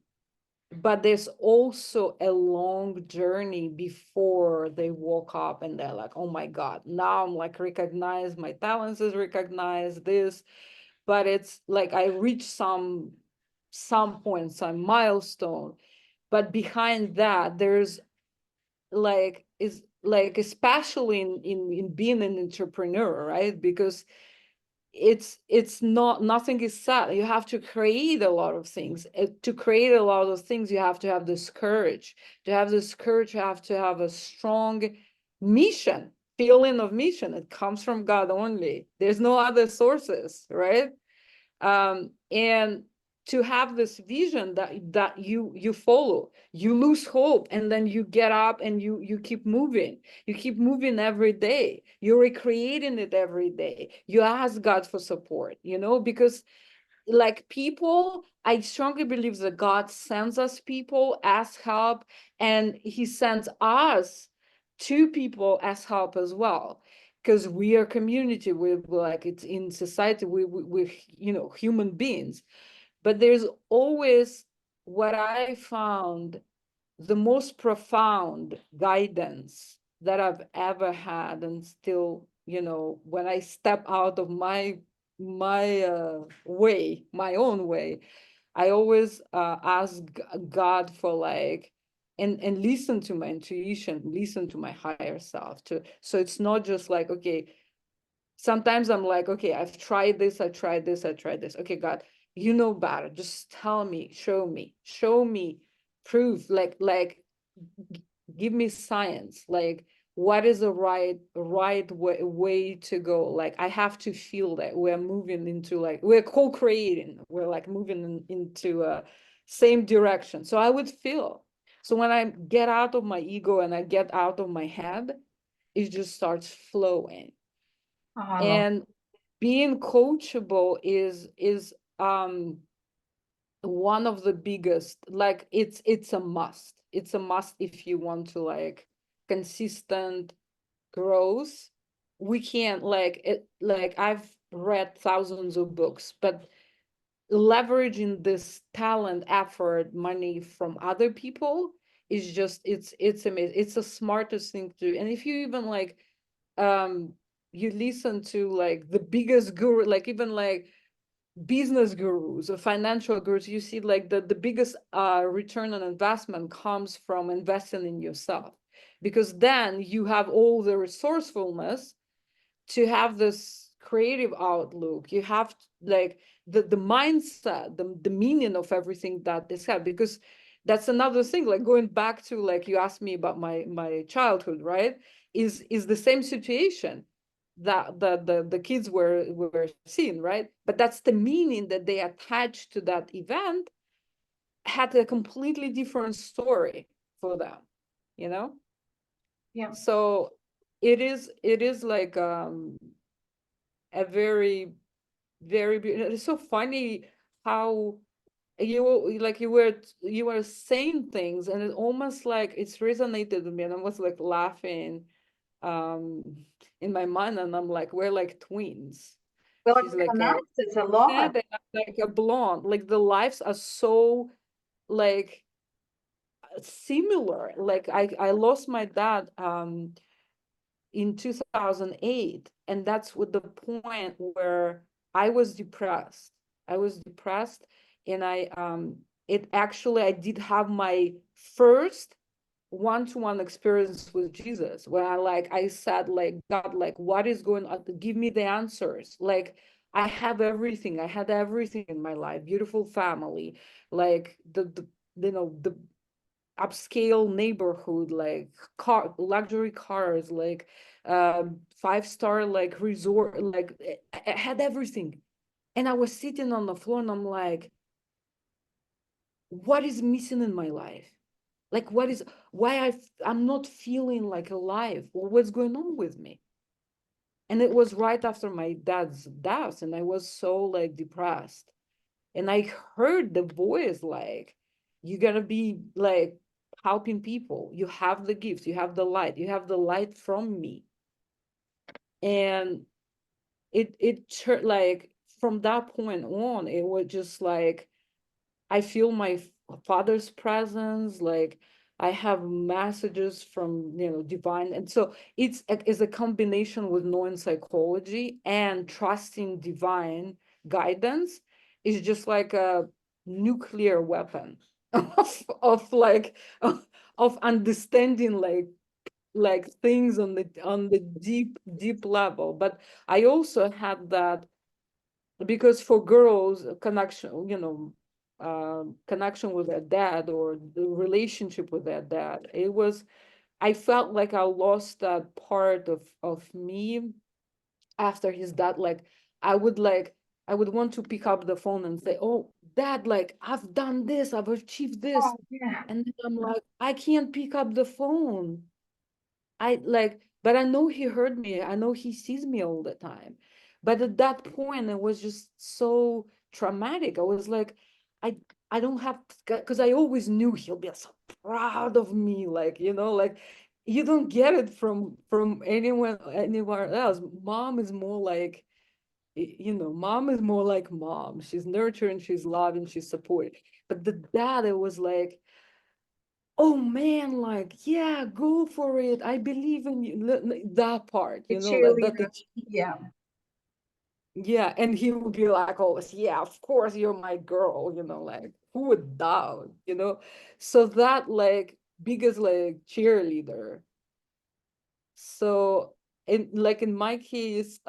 but there's also a long journey before they woke up and they're like, oh my God, now I'm like recognized, my talents is recognized, this. But it's like I reached some point, some milestone. But behind that, there's like is like, especially in being an entrepreneur, right? Because it's not, nothing is set. You have to create a lot of things. To create a lot of things, you have to have this courage. To have this courage, you have to have a strong mission, feeling of mission. It comes from God only. There's no other sources, right? And to have this vision that you follow, you lose hope, and then you get up and you keep moving. You keep moving every day. You're recreating it every day. You ask God for support, because like people, I strongly believe that God sends us people as help, and he sends us to people as help as well, because we are community. We're like, it's in society, we're human beings. But there's always, what I found, the most profound guidance that I've ever had, and still, when I step out of my way, my own way, I always ask God for like, and listen to my intuition, listen to my higher self. So it's not just like, okay, sometimes I'm like, okay, I've tried this, I tried this, I tried this. Okay, God, you know better. Just tell me, show me, proof, like give me science, like what is the right way to go. Like I have to feel that we're moving into, like, we're co-creating, we're like moving into a same direction. So I would feel. So when I get out of my ego and I get out of my head, it just starts flowing. oh, I love. And being coachable is one of the biggest, like it's a must. It's a must if you want to like consistent growth. We can't like it, like I've read thousands of books, but leveraging this talent, effort, money from other people is just it's amazing. It's the smartest thing to do. And if you even like um you listen to like the biggest guru, like even like business gurus or financial gurus, you see like the biggest return on investment comes from investing in yourself, because then you have all the resourcefulness to have this creative outlook. You have like the mindset, the meaning of everything that is happening. Because that's another thing, like going back to like you asked me about my childhood, right? Is the same situation that the kids were seeing, right? But that's the meaning that they attached to that event, had a completely different story for them, you know? Yeah. So it is like a very it's so funny how you were saying things, and it almost like it's resonated with me, and I was like laughing um in my mind, and I'm like, we're like twins. Well, She's it like a connects, it's a brunette lot. and I'm like a blonde. Like the lives are so like similar. Like I lost my dad in 2008, and that's what the point where I was depressed. And it actually, I did have my first one-to-one experience with Jesus, where I said, like, God, like, what is going on? Give me the answers. Like, I have everything. I had everything in my life, beautiful family, like the upscale neighborhood, like luxury cars, like 5-star like resort, like I had everything. And I was sitting on the floor and I'm like, what is missing in my life? Like what is why I'm not feeling like alive, or what's going on with me? And it was right after my dad's death, and I was so like depressed. And I heard the voice like, you gotta be like helping people. You have the gift, you have the light, you have the light from me. And like from that point on, it was just like I feel my father's presence. Like I have messages from divine, and so it's a combination with knowing psychology and trusting divine guidance. Is just like a nuclear weapon of like of understanding like things on the deep level. But I also had that because for girls, connection, connection with their dad, or the relationship with their dad, I felt like I lost that part of me after his dad. Like I would want to pick up the phone and say, oh dad, like I've done this, I've achieved this. Oh, yeah. And then I'm like, I can't pick up the phone. But I know he heard me. I know he sees me all the time. But at that point, it was just so traumatic. I was like, I I don't have, because I always knew he'll be so proud of me. Like you don't get it from anyone anywhere else. Mom is more like, mom is more like mom. She's nurturing, she's loving, she's supporting. But the dad, it was like, oh man, like, yeah, go for it, I believe in you. That part, The that cheerleader. Yeah. yeah. And he would be like always, yeah, of course you're my girl, like who would doubt, so that like biggest like cheerleader. So in my case,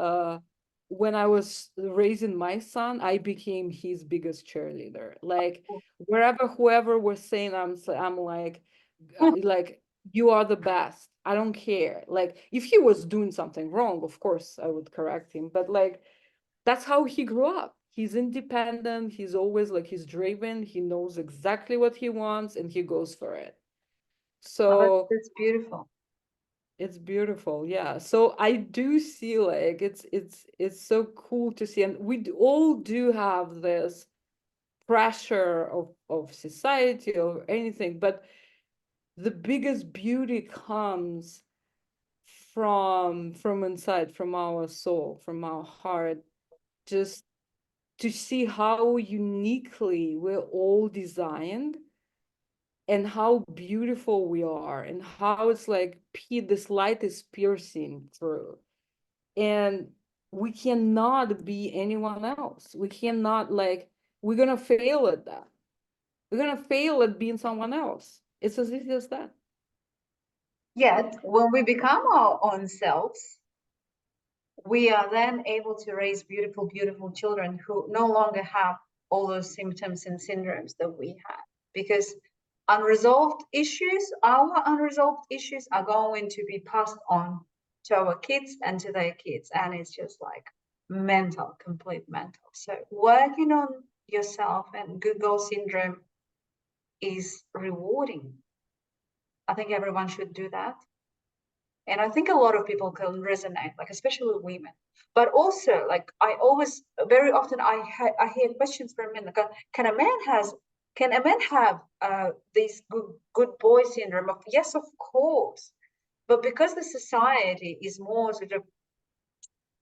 when I was raising my son, I became his biggest cheerleader. Like wherever whoever was saying, I'm like, you are the best. I don't care. Like if he was doing something wrong, of course I would correct him. But like that's how he grew up. He's independent. He's always like he's driven. He knows exactly what he wants and he goes for it. Oh, So that's beautiful. it's beautiful, yeah. So I do see like it's so cool to see, and all do have this pressure of society or anything, but the biggest beauty comes from inside, from our soul, from our heart, just to see how uniquely we're all designed and how beautiful we are and how it's like this light is piercing through, and we cannot be anyone else. We cannot, like, we're gonna fail at that. We're gonna fail at being someone else. It's as easy as that. Yet, when we become our own selves, we are then able to raise beautiful, beautiful children who no longer have all those symptoms and syndromes that we have. Because unresolved issues, our unresolved issues are going to be passed on to our kids and to their kids. And it's just like mental, complete mental. So working on yourself and good girl syndrome is rewarding. I think everyone should do that. And I think a lot of people can resonate, like especially women. But also, like I always, very often, I hear questions from men. Like, can a man have this good boy syndrome? Of yes, of course. But because the society is more sort of,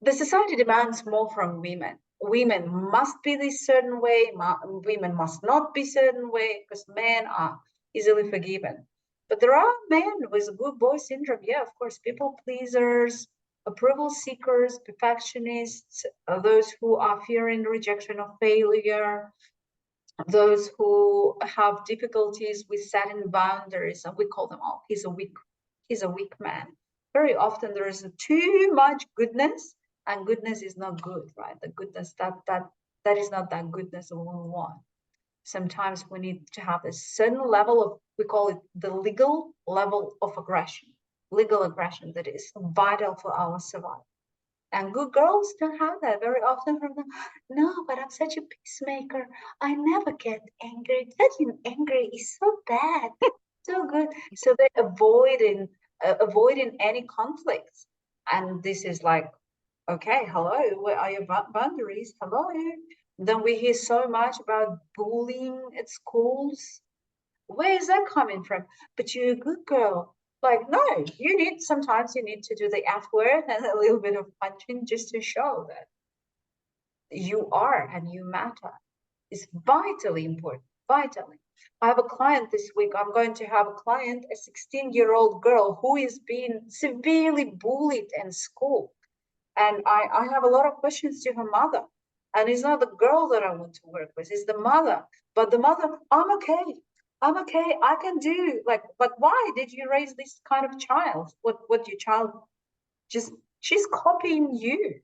the society demands more from women. Women must be this certain way. Women must not be certain way because men are easily forgiven. But there are men with good boy syndrome. Yeah, of course, people pleasers, approval seekers, perfectionists, those who are fearing rejection or failure, those who have difficulties with setting boundaries, and we call them all. He's a weak man. Very often there is too much goodness, and goodness is not good, right? The goodness that is not that goodness that we want. Sometimes we need to have a certain level of, we call it the legal level of aggression, legal aggression that is vital for our survival. And good girls don't have that very often from them. No, but I'm such a peacemaker. I never get angry. Getting angry is so bad, so good. So they're avoiding any conflicts. And this is like, okay, hello, where are your boundaries? Hello. Then we hear so much about bullying at schools. Where is that coming from? But you're a good girl. Like, no, sometimes you need to do the F word and a little bit of punching just to show that you are and you matter. It's vitally important, vitally. I have a client this week. I'm going to have a client, a 16-year-old girl who is being severely bullied in school. And I have a lot of questions to her mother. And it's not the girl that I want to work with, it's the mother. But the mother, I'm okay. I'm okay. I can do like, but why did you raise this kind of child? What your child just, she's copying you.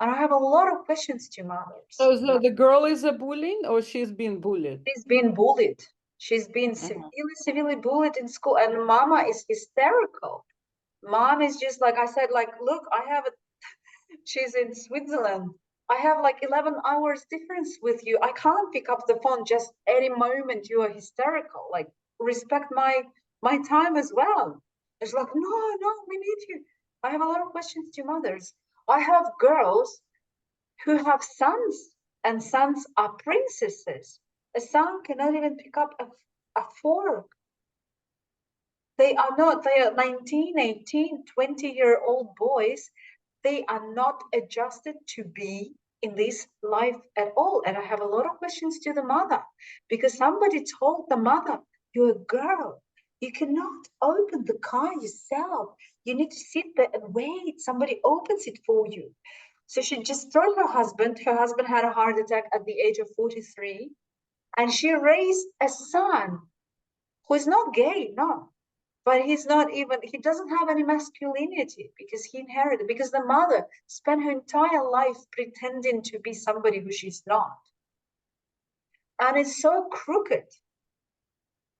And I have a lot of questions to mothers. So the girl is a bullying, or she's being bullied? She's been bullied. She's been severely bullied in school. And mama is hysterical. Mom is just like I said, like, look, she's in Switzerland. I have like 11 hours difference with you. I can't pick up the phone just any moment. You are hysterical. Like, respect my time as well. It's like, no, we need you. I have a lot of questions to mothers. I have girls who have sons, and sons are princesses. A son cannot even pick up a fork. They are 19, 18, 20-year-old boys. They are not adjusted to be in this life at all. And I have a lot of questions to the mother because somebody told the mother, you're a girl. You cannot open the car yourself. You need to sit there and wait. Somebody opens it for you. So she just told her husband. Her husband had a heart attack at the age of 43. And she raised a son who is not gay, no. But he doesn't have any masculinity because he inherited, because the mother spent her entire life pretending to be somebody who she's not. And it's so crooked.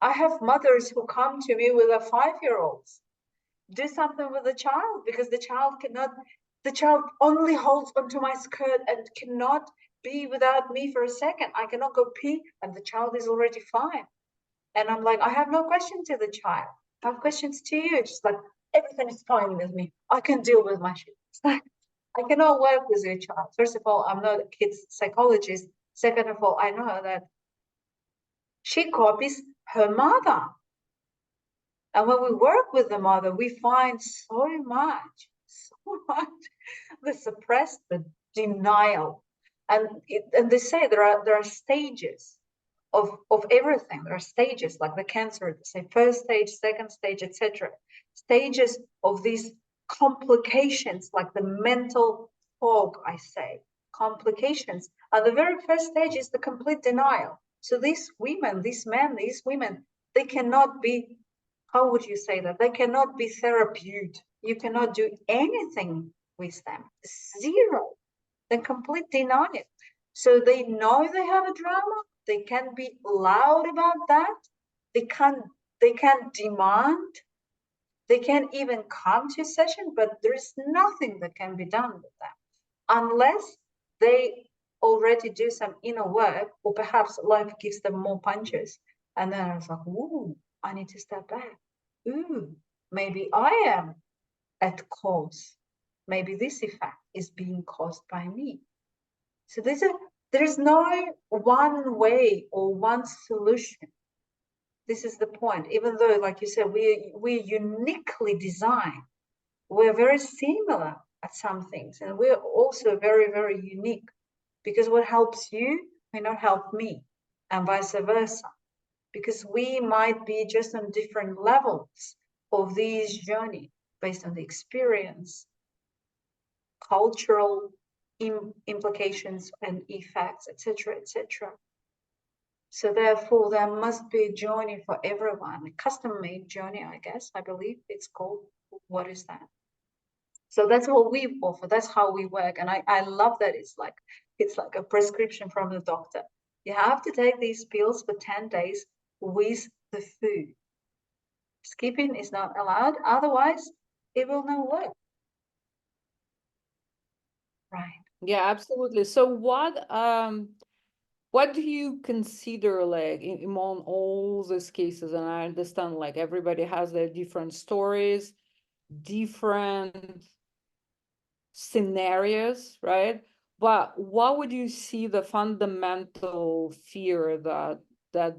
I have mothers who come to me with a 5-year-olds. Do something with the child because the child only holds onto my skirt and cannot be without me for a second. I cannot go pee and the child is already 5. And I'm like, I have no question to the child. I have questions to you. Just like, everything is fine with me. I can deal with my shit. It's like, I cannot work with your child. First of all, I'm not a kid's psychologist. Second of all, I know that she copies her mother. And when we work with the mother, we find so much, the suppressed, the denial. And they say there are stages of everything. There are stages like the cancer, they say first stage, second stage, etc. Stages of these complications, like the mental fog, I say, complications. And the very first stage is the complete denial. So these women, these men, these women, they cannot be, how would you say that? They cannot be therapeutic. You cannot do anything with them. Zero. They complete denial. So they know they have a drama. They can be loud about that. They can demand. They can't even come to a session, but there is nothing that can be done with them unless they already do some inner work, or perhaps life gives them more punches. And then I was like, ooh, I need to step back. Ooh, maybe I am at cause. Maybe this effect is being caused by me. So there is no one way or one solution. This is the point. Even though, like you said, we're uniquely designed. We're very similar at some things, and we're also very, very unique, because what helps you may not help me, and vice versa, because we might be just on different levels of this journey based on the experience, cultural implications and effects, etc., etc. So therefore, there must be a journey for everyone, a custom-made journey, I guess. I believe it's called. What is that? So that's what we offer. That's how we work. And I love that it's like a prescription from the doctor. You have to take these pills for 10 days with the food. Skipping is not allowed. Otherwise, it will not work. Right. Yeah, absolutely. So what do you consider like among all these cases? And I understand like everybody has their different stories, different scenarios, right? But what would you see the fundamental fear that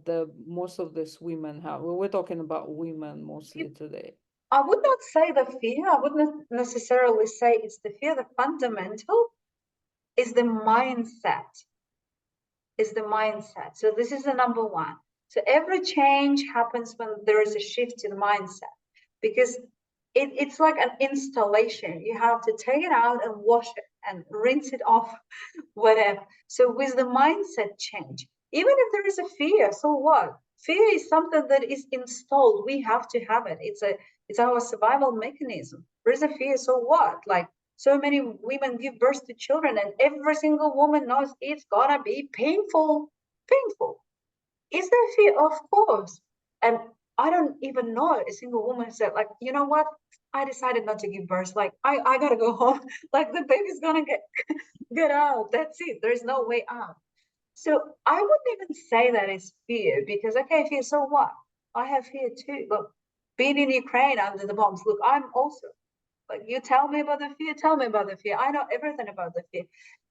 the most of these women have? We're talking about women mostly today. I would not say the fear. I wouldn't necessarily say it's the fear. The fundamental is the mindset. Is the mindset. So this is the number one. So every change happens when there is a shift to the mindset, because it's like an installation. You have to take it out and wash it and rinse it off, whatever. So with the mindset change, even if there is a fear, so what? Fear is something that is installed. We have to have it. It's our survival mechanism. There is a fear, so what? Like, so many women give birth to children, and every single woman knows it's gonna be painful. Painful. Is there fear? Of course. And I don't even know a single woman who said, like, you know what? I decided not to give birth. Like, I gotta go home. Like, the baby's gonna get out. That's it. There's no way out. So I wouldn't even say that it's fear, because okay, fear, so what? I have fear too. Look, being in Ukraine under the bombs, look, I'm also like, you tell me about the fear, tell me about the fear. I know everything about the fear.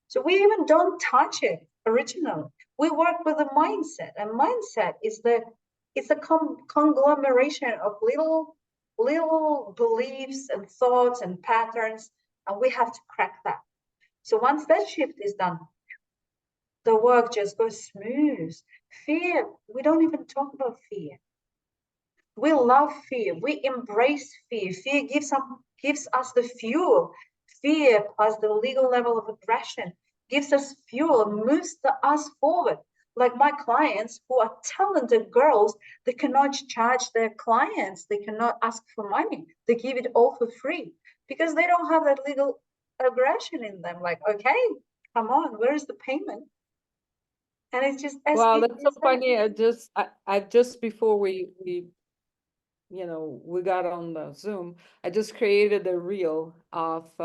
So we even don't touch it originally. We work with the mindset, and mindset is it's a conglomeration of little beliefs and thoughts and patterns, and we have to crack that. So once that shift is done, the work just goes smooth. Fear, we don't even talk about fear. We love fear. We embrace fear. Fear gives us the fuel. Fear plus the legal level of aggression gives us fuel, moves us forward. Like my clients who are talented girls, they cannot charge their clients. They cannot ask for money. They give it all for free because they don't have that legal aggression in them. Like, okay, come on, where is the payment? And it's just as Wow, easy that's so as that. funny. I just before we got on the Zoom, I just created a reel of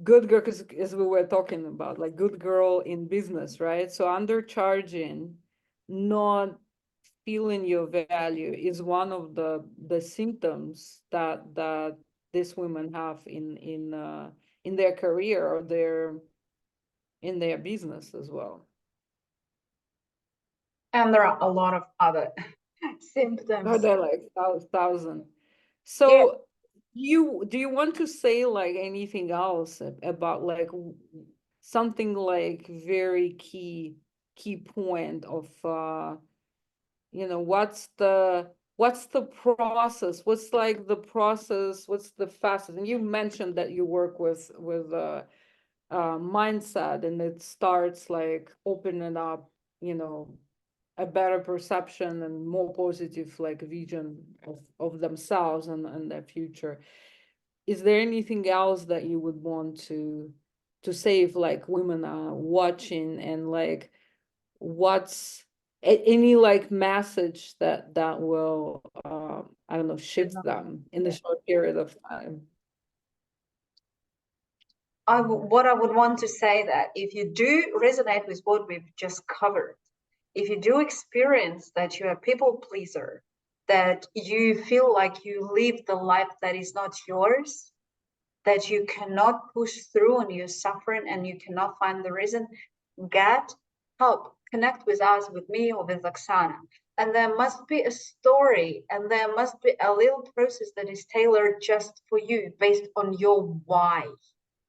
good girl, because as we were talking about, like good girl in business, right? So undercharging, not feeling your value is one of the symptoms that these women have in their career or their in their business as well. And there are a lot of other Oh, symptoms. they're like thousand. Yeah, So do you want to say like anything else about like something like very key point of you know, what's the process? What's like the process? What's the fastest? And you mentioned that you work with mindset, and it starts like opening up, you know, a better perception and more positive like vision of themselves and their future. Is there anything else that you would want to say if like women are watching, and like what's any like message that will I don't know, shift them in a short period of time? what I would want to say that if you do resonate with what we've just covered, if you do experience that you're a people pleaser, that you feel like you live the life that is not yours, that you cannot push through and you're suffering and you cannot find the reason, get help. Connect with us, with me, or with Oxana. And there must be a story and there must be a little process that is tailored just for you based on your why.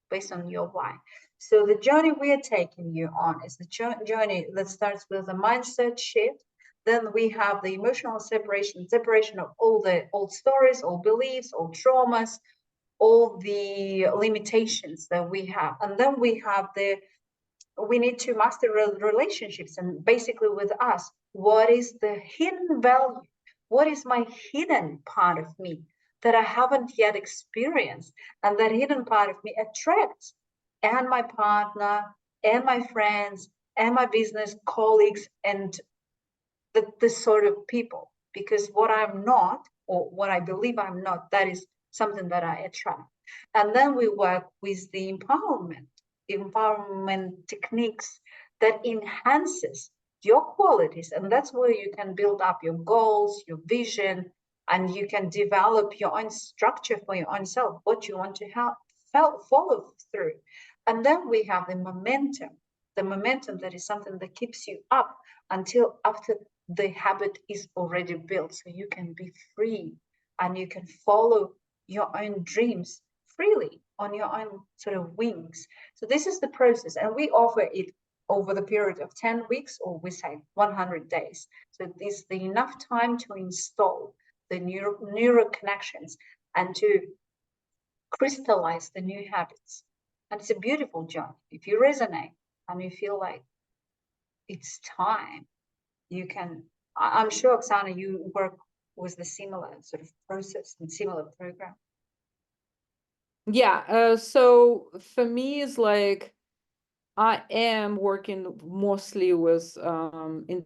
Based on your why. So the journey we are taking you on is the journey that starts with a mindset shift. Then we have the emotional separation of all the old stories, old beliefs, old traumas, all the limitations that we have. And then we have we need to master relationships, and basically with us, what is the hidden value? What is my hidden part of me that I haven't yet experienced? And that hidden part of me attracts and my partner and my friends and my business colleagues and the sort of people, because what I'm not, or what I believe I'm not, that is something that I attract. And then we work with the empowerment techniques that enhances your qualities, and that's where you can build up your goals, your vision, and you can develop your own structure for your own self, what you want to help follow through. And then we have the momentum that is something that keeps you up until after the habit is already built, so you can be free and you can follow your own dreams freely on your own sort of wings. So this is the process, and we offer it over the period of 10 weeks, or we say 100 days. So this is the enough time to install the neural connections and to crystallize the new habits. And it's a beautiful job. If you resonate and you feel like it's time, you can, I'm sure, Oksana, you work with the similar sort of process and similar program. Yeah, so for me it's like I am working mostly with women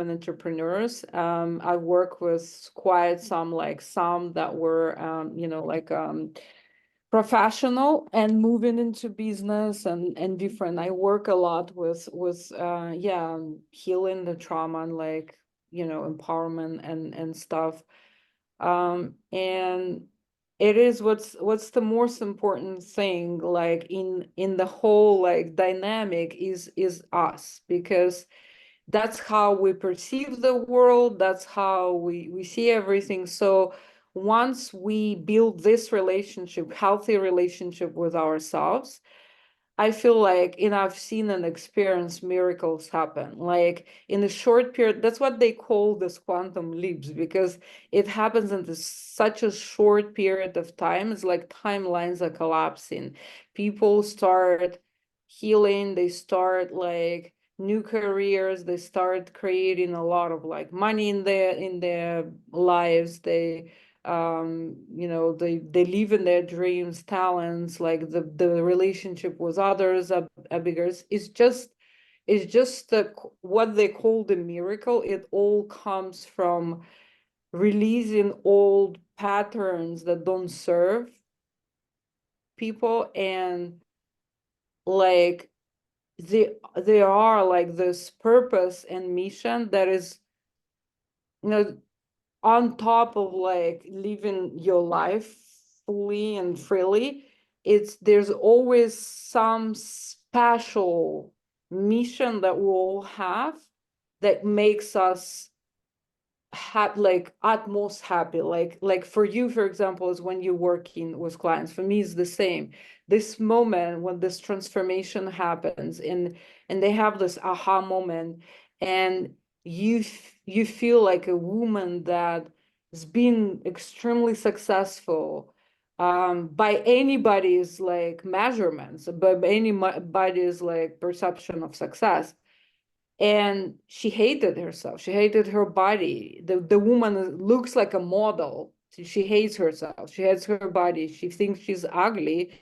entrepreneurs. I work with quite some, like some that were you know, like professional and moving into business and different. I work a lot with yeah, healing the trauma and like, you know, empowerment and stuff. And it is what's the most important thing like in the whole like dynamic is us, because that's how we perceive the world, that's how we see everything. So once we build this relationship, healthy relationship with ourselves, I feel like, and I've seen and experienced miracles happen. Like in a short period, that's what they call this quantum leaps, because it happens in such a short period of time. It's like timelines are collapsing. People start healing, they start like new careers, they start creating a lot of like money in their lives. They you know, they live in their dreams, talents, like the relationship with others are bigger. It's just what they call the miracle. It all comes from releasing old patterns that don't serve people, and like they are like this purpose and mission that is, you know, on top of like living your life fully and freely. It's there's always some special mission that we all have that makes us like utmost happy. Like for you, for example, is when you're working with clients. For me, it's the same. This moment when this transformation happens, and they have this aha moment, and you feel like a woman that has been extremely successful, by anybody's like measurements, by anybody's like perception of success. And she hated herself. She hated her body. The woman looks like a model. She hates herself. She hates her body. She thinks she's ugly.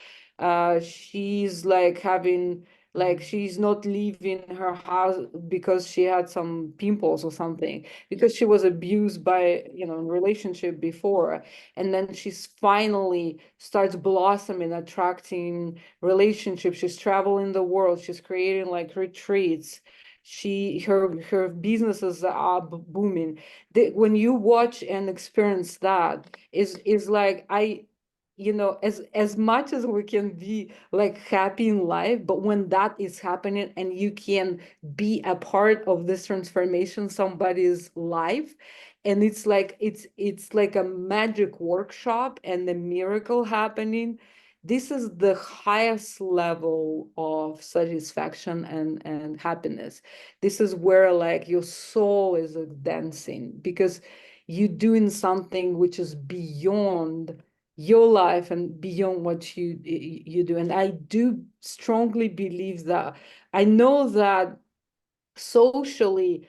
She's like having, like, she's not leaving her house because she had some pimples or something, because she was abused by, you know, relationship before. And then she's finally starts blossoming, attracting relationships. She's traveling the world. She's creating like retreats. Her businesses are booming. When you watch and experience that, is like, you know, as much as we can be like happy in life, but when that is happening and you can be a part of this transformation, somebody's life, and it's like a magic workshop and a miracle happening. This is the highest level of satisfaction and happiness. This is where like your soul is dancing, because you're doing something which is beyond your life and beyond what you do. And I do strongly believe that. I know that socially,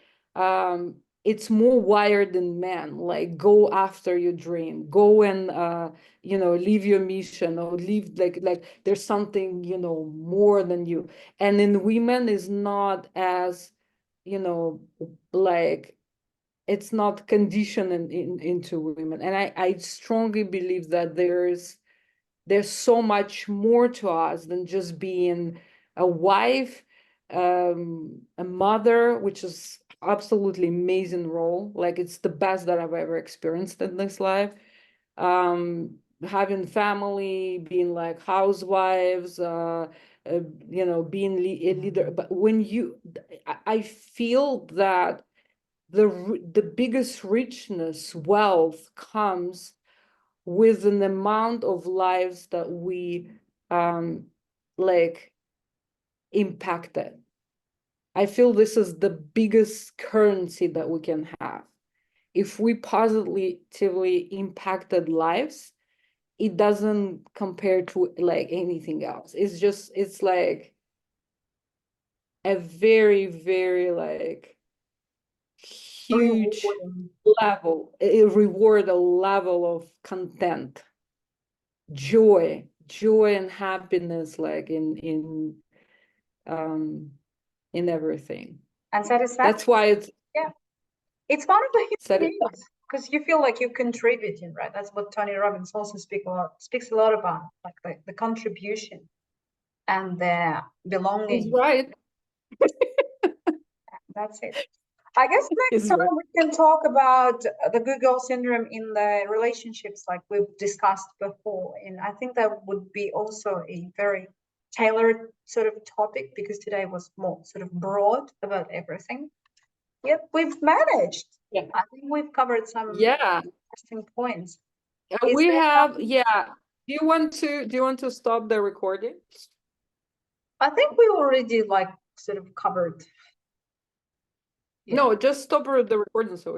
it's more wired than men, like go after your dream, go and you know, leave your mission, or leave like there's something, you know, more than you. And in women is not as, you know, like it's not conditioned into women. And I strongly believe that there's so much more to us than just being a wife, a mother, which is absolutely amazing role. Like it's the best that I've ever experienced in this life. Having family, being like housewives, you know, being a leader. But when I feel that the biggest richness, wealth comes with an amount of lives that we like impacted. I feel this is the biggest currency that we can have. If we positively impacted lives, it doesn't compare to like anything else. It's like a very, very like huge Rewarding. level, a reward, a level of content, joy and happiness, like um in everything. And satisfaction. That's why it's Yeah. It's one of the human satisfying. needs, because you feel like you're contributing, right? That's what Tony Robbins also speaks a lot about, like the contribution and the He's belonging. right. That's it. I guess next He's right. time we can talk about the good girl syndrome in the relationships, like we've discussed before. And I think that would be also a very tailored sort of topic, because today was more sort of broad about everything. Yep, we've managed. Yeah. I think we've covered some Yeah. interesting points. Is We there have, something? yeah. Do you want to stop the recording? I think we already like sort of covered. Yeah. No, just stop the recording so